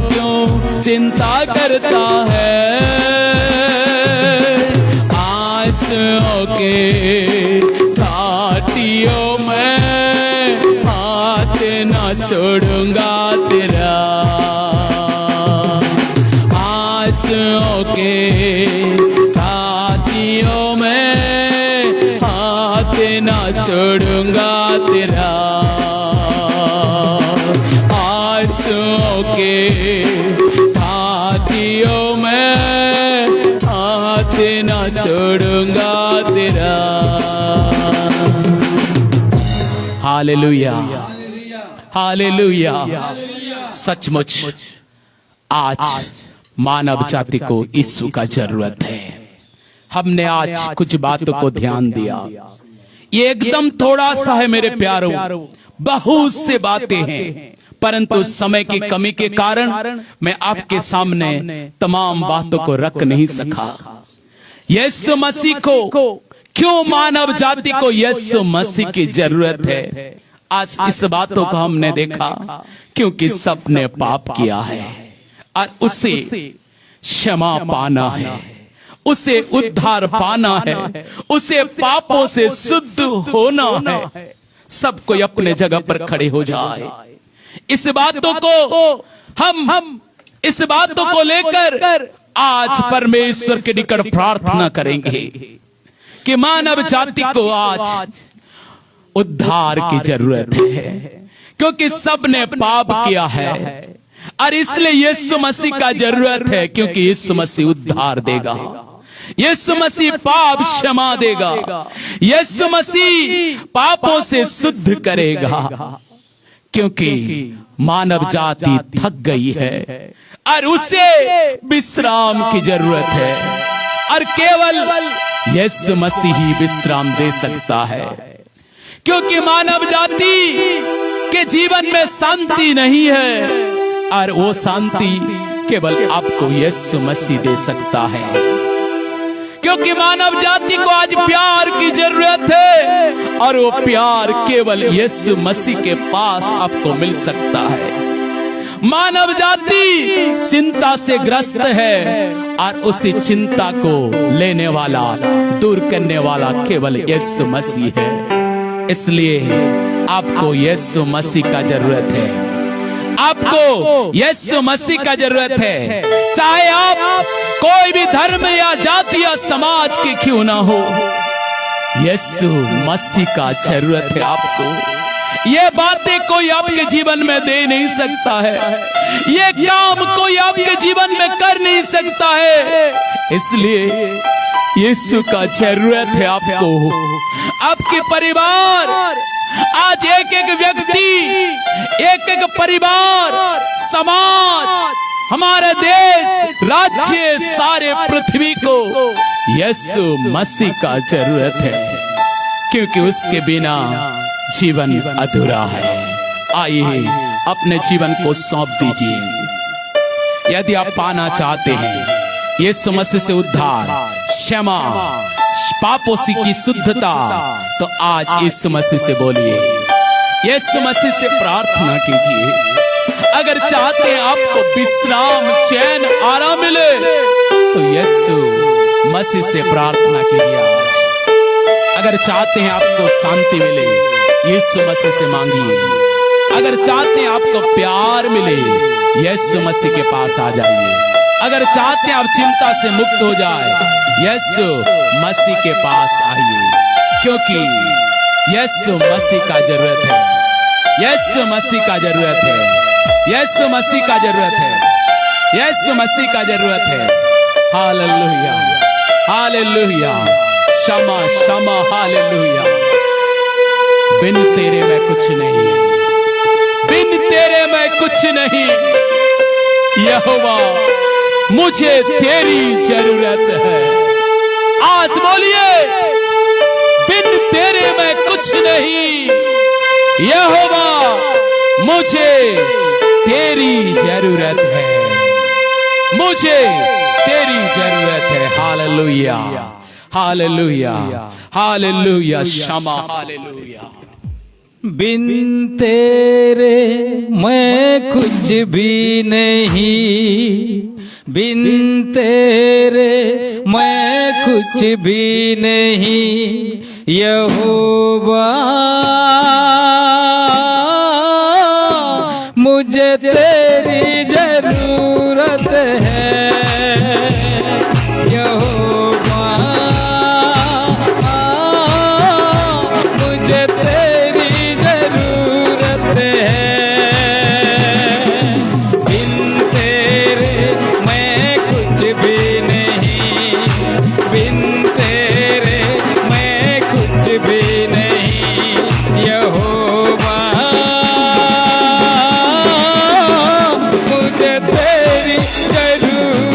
क्यों चिंता करता है। आंसुओं के घाटियों में हाथ न छोड़ूंगा तेरा। आंसुओं के घाटियों में हाथ न छोड़ूंगा तेरा। आंसुओं के घाटियों में हाथ न छोड़ूंगा तेरा। Hallelujah, hallelujah. सचमुच आज मानव जाति को यीशु का जरूरत है। हमने आज कुछ बातों को ध्यान दिया। ये एकदम थोड़ा सा है मेरे प्यारों, बहुत से बातें हैं, परंतु समय की कमी के कारण मैं आपके सामने तमाम बातों को रख नहीं सका। यीशु मसीह को क्यों मानव जाति को यीशु मसीह की जरूरत है, आज इस बातों को हमने देखा, क्योंकि सबने पाप किया है और उसे क्षमा पाना है, उसे उद्धार पाना है, उसे पापों से शुद्ध होना है। सब कोई अपने जगह पर खड़े हो जाए। इस बातों को लेकर आज परमेश्वर के निकट प्रार्थना करेंगे कि मानव जाति को आज उद्धार की जरूरत है, क्योंकि सबने पाप किया है और इसलिए यीशु मसीह का जरूरत है, क्योंकि यीशु मसीह उद्धार देगा, यीशु मसीह पाप क्षमा देगा, यीशु मसीह पापों से शुद्ध करेगा, क्योंकि मानव जाति थक गई है और उसे विश्राम की जरूरत है और केवल यीशु मसीह ही विश्राम दे सकता है, क्योंकि मानव जाति के जीवन में शांति नहीं है और वो शांति केवल आपको यीशु मसीह दे सकता है, क्योंकि मानव जाति को आज प्यार की जरूरत है और वो प्यार केवल यीशु मसीह के पास आपको मिल सकता है। मानव जाति चिंता से ग्रस्त है और उसी चिंता को लेने वाला, दूर करने वाला केवल यीशु मसीह है। इसलिए आपको यीशु मसीह का जरूरत है, आपको यीशु मसीह का जरूरत है, चाहे आप कोई भी धर्म या जाति या समाज के क्यों ना हो, यीशु मसीह का जरूरत है आपको। ये बातें कोई आपके जीवन में दे नहीं सकता है, ये काम कोई आपके जीवन में कर नहीं सकता है, इसलिए यीशु का जरूरत है आपको। आपके परिवार, आज एक एक व्यक्ति, एक एक परिवार, समाज, हमारे देश, राज्य, सारे पृथ्वी को यीशु मसीह का जरूरत है, क्योंकि उसके बिना जीवन अधूरा है। आइए अपने जीवन को सौंप दीजिए। यदि आप पाना चाहते हैं यीशु मसीह से उद्धार, क्षमा, पापों की शुद्धता, तो आज यीशु मसीह से बोलिए, यीशु मसीह से प्रार्थना कीजिए। अगर चाहते हैं आपको विश्राम, चैन, आराम मिले, तो यीशु मसीह से प्रार्थना कीजिए आज। अगर चाहते हैं आपको शांति मिले, यीशु मसीह से मांगिए। अगर चाहते हैं आपको प्यार मिले, यीशु मसीह के पास आ जाइए। अगर चाहते हैं आप चिंता से मुक्त हो जाए, यीशु मसीह के पास आइए, क्योंकि यीशु मसीह का जरूरत है, यीशु मसीह का जरूरत है, यीशु मसीह का जरूरत है, यीशु मसीह का जरूरत है। हालेलुया, हालेलुया, क्षमा, क्षमा, हालेलुया। बिन तेरे मैं कुछ नहीं, बिन तेरे मैं कुछ नहीं, यहोवा मुझे तेरी जरूरत है। आज बोलिए, बिन तेरे मैं कुछ नहीं, यहोवा मुझे तेरी जरूरत है, मुझे तेरी जरूरत है। हालेलुया, हालेलुया, हालेलुया, क्षमा, हालेलुया। बिन तेरे मैं कुछ भी नहीं, बिन तेरे मैं कुछ भी नहीं, यहोवा मुझे तेरी जरूरत है, यहोवा मुझे तेरी जरूरत है। बिन तेरे मैं कुछ भी नहीं, बिन तेरे मैं कुछ भी नहीं, यहोवा मुझे तेरी जरूरत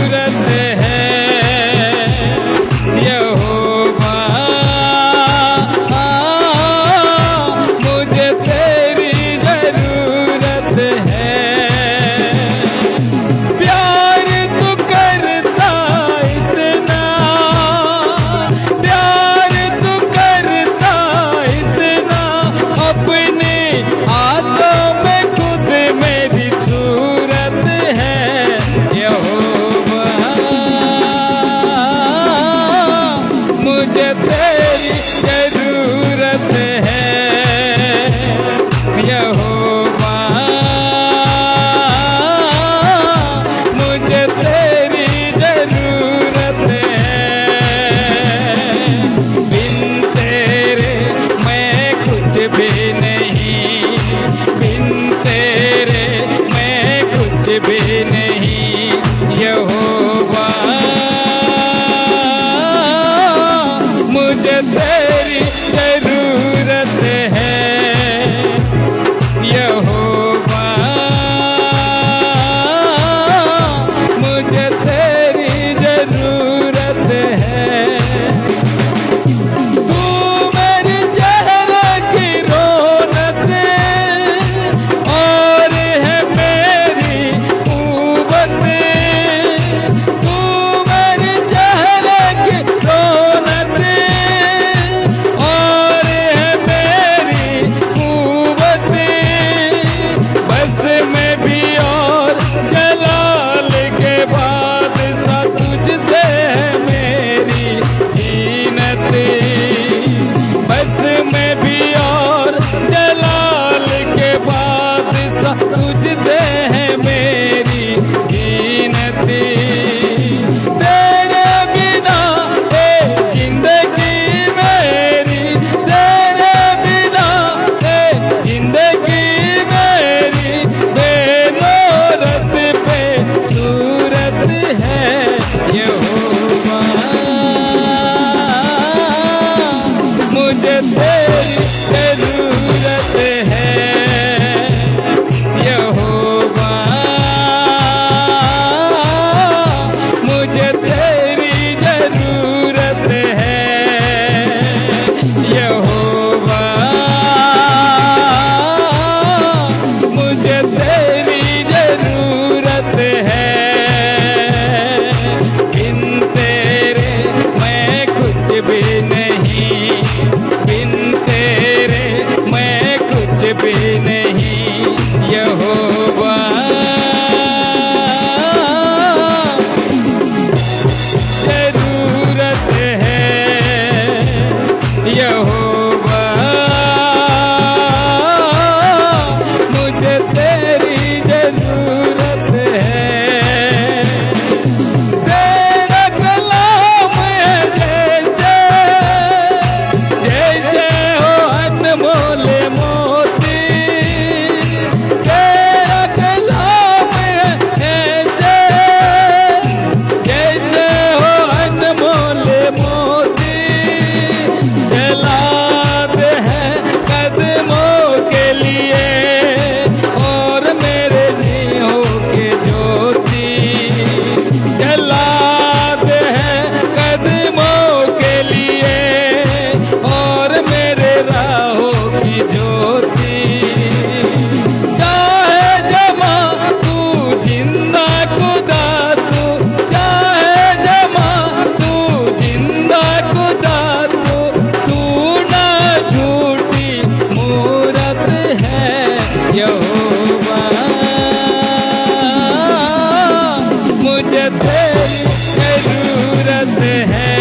जरूरत है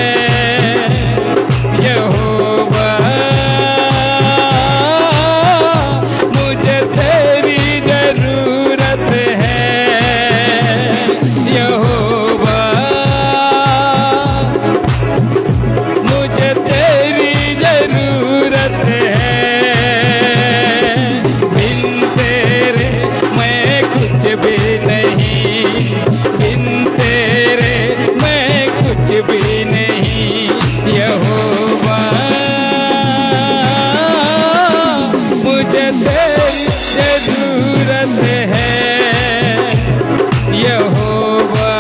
यहोवा, मुझे तेरी जरूरत है यहोवा, मुझे तेरी जरूरत है। बिन तेरे मैं कुछ भी नहीं, बिन तेरे मैं कुछ भी नहीं यहोवा, मुझे तेरी जरूरत है यहोवा,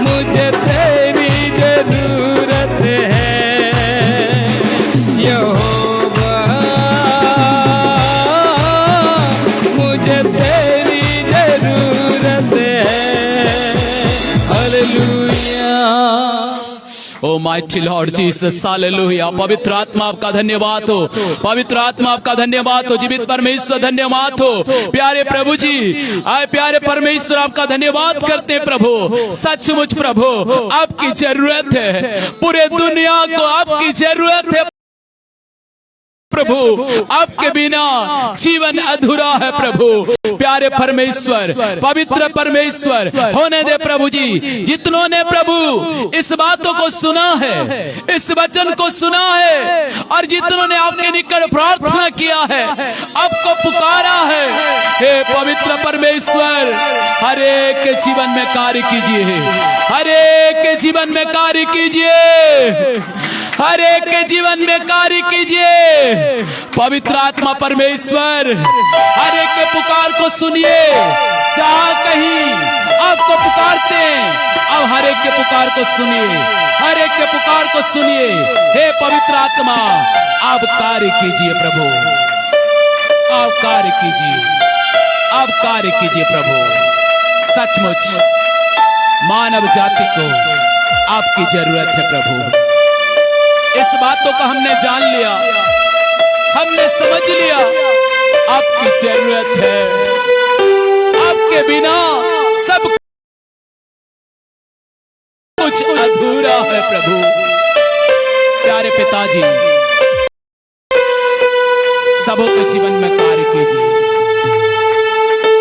मुझे तेरी जरूरत है यहोवा, मुझे तेरी जरूरत है। हालेलुया। ओ माइटी लॉर्ड जीसस, हालेलुया। पवित्र आत्मा आपका धन्यवाद हो, पवित्र आत्मा आपका धन्यवाद हो, जीवित परमेश्वर धन्यवाद हो। प्यारे प्रभु जी, आए प्यारे परमेश्वर आपका धन्यवाद करते हैं प्रभु। सचमुच प्रभु आपकी जरूरत है, पूरे दुनिया को आपकी जरूरत है प्रभु, आपके बिना जीवन अधूरा है प्रभु। प्यारे परमेश्वर, पवित्र परमेश्वर होने दे प्रभु जी। जितनों ने प्रभु इस बातों को सुना है, इस वचन को सुना है, और जितनों ने आपके निकट प्रार्थना किया है, आपको पुकारा है, हे पवित्र परमेश्वर हर एक के जीवन में कार्य कीजिए, हर एक के जीवन में कार्य कीजिए, हर एक के जीवन में कार्य कीजिए। पवित्र आत्मा परमेश्वर हर एक के पुकार को सुनिए, जहां कहीं आपको पुकारते हैं, अब हर एक के पुकार को सुनिए, हर एक के पुकार को सुनिए। हे पवित्र आत्मा आप कार्य कीजिए प्रभु, आप कार्य कीजिए, आप कार्य कीजिए प्रभु। सचमुच मानव जाति को आपकी जरूरत है प्रभु। इस बातों का हमने जान लिया, हमने समझ लिया, आपकी जरूरत है, आपके बिना सब कुछ अधूरा है प्रभु। प्यारे पिताजी, सबों के जीवन में कार्य कीजिए,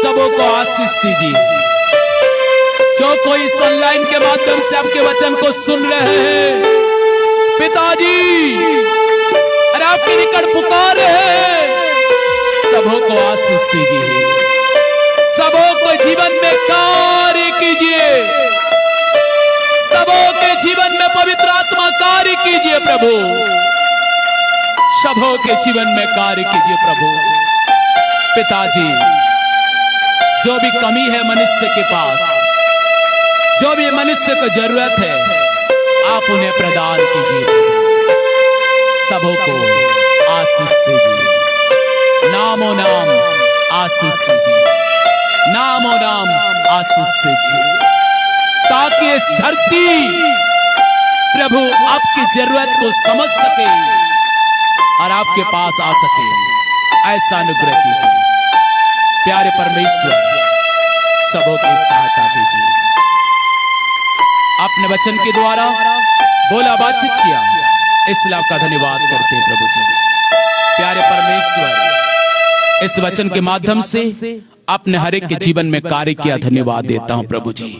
सबों को आशीष दीजिए। जो कोई इस ऑनलाइन के माध्यम से आपके वचन को सुन रहे हैं पिताजी, अरे आपके निकट पुकार है, सबों को आशीष दीजिए, सबों को जीवन में कार्य कीजिए, सबों के जीवन में पवित्र आत्मा कार्य कीजिए प्रभु, सबों के जीवन में कार्य कीजिए प्रभु। पिताजी, जो भी कमी है मनुष्य के पास, जो भी मनुष्य को जरूरत है, आप उन्हें प्रदान कीजिए, सबों को आशीष दीजिए, नामो नाम आशीष दीजिए, नामो नाम आशीष दीजिए, ताकि इस धरती प्रभु आपकी जरूरत को समझ सके और आपके पास आ सके। ऐसा अनुग्रह कीजिए प्यारे परमेश्वर, सबों की सहायता कीजिए। आपने वचन के द्वारा बोला, बातचीत किया, इसलिए आपका धन्यवाद करते हैं प्रभु जी। प्यारे परमेश्वर, इस वचन के माध्यम से आपने हर एक के जीवन में कार्य किया, धन्यवाद देता हूं प्रभु जी।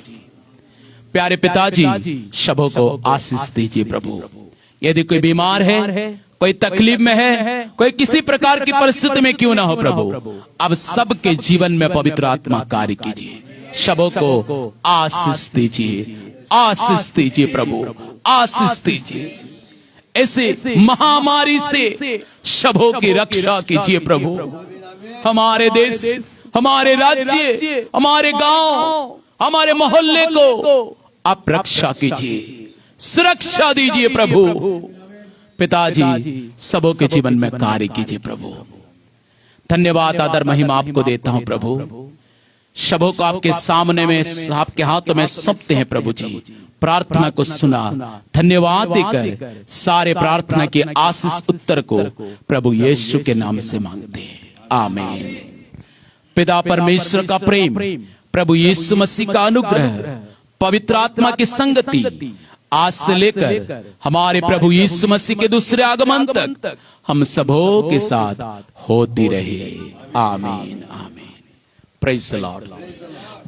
प्यारे पिताजी, सबों को आशीष दीजिए प्रभु। यदि कोई बीमार है, कोई तकलीफ में है, कोई किसी प्रकार की परिस्थिति में क्यों ना हो प्रभु, अब सबके जीवन में पवित्र आत्मा कार्य कीजिए, सबों को आशीष दीजिए, आशीष दीजिए प्रभु, आशीष दीजिए। ऐसे महामारी से सबों की रक्षा कीजिए प्रभु। हमारे देश, हमारे राज्य, हमारे गांव, हमारे मोहल्ले को आप रक्षा कीजिए, सुरक्षा दीजिए प्रभु। पिताजी, सबों के जीवन में कार्य कीजिए प्रभु। धन्यवाद, आदर, महिमा आपको देता हूं प्रभु। सबों को आपके सामने में, आपके हाथों में सौंपते हैं प्रभु जी। प्रार्थना को सुना, धन्यवाद देकर सारे प्रार्थना के आशीष उत्तर को प्रभु यीशु के नाम से मांगते हैं, आमीन। पिता परमेश्वर का प्रेम, प्रभु यीशु मसीह का अनुग्रह, पवित्र आत्मा की संगति आज से लेकर हमारे प्रभु यीशु मसीह के दूसरे आगमन तक हम सबों के साथ होती रहे। आमीन आमीन। Praise the Lord.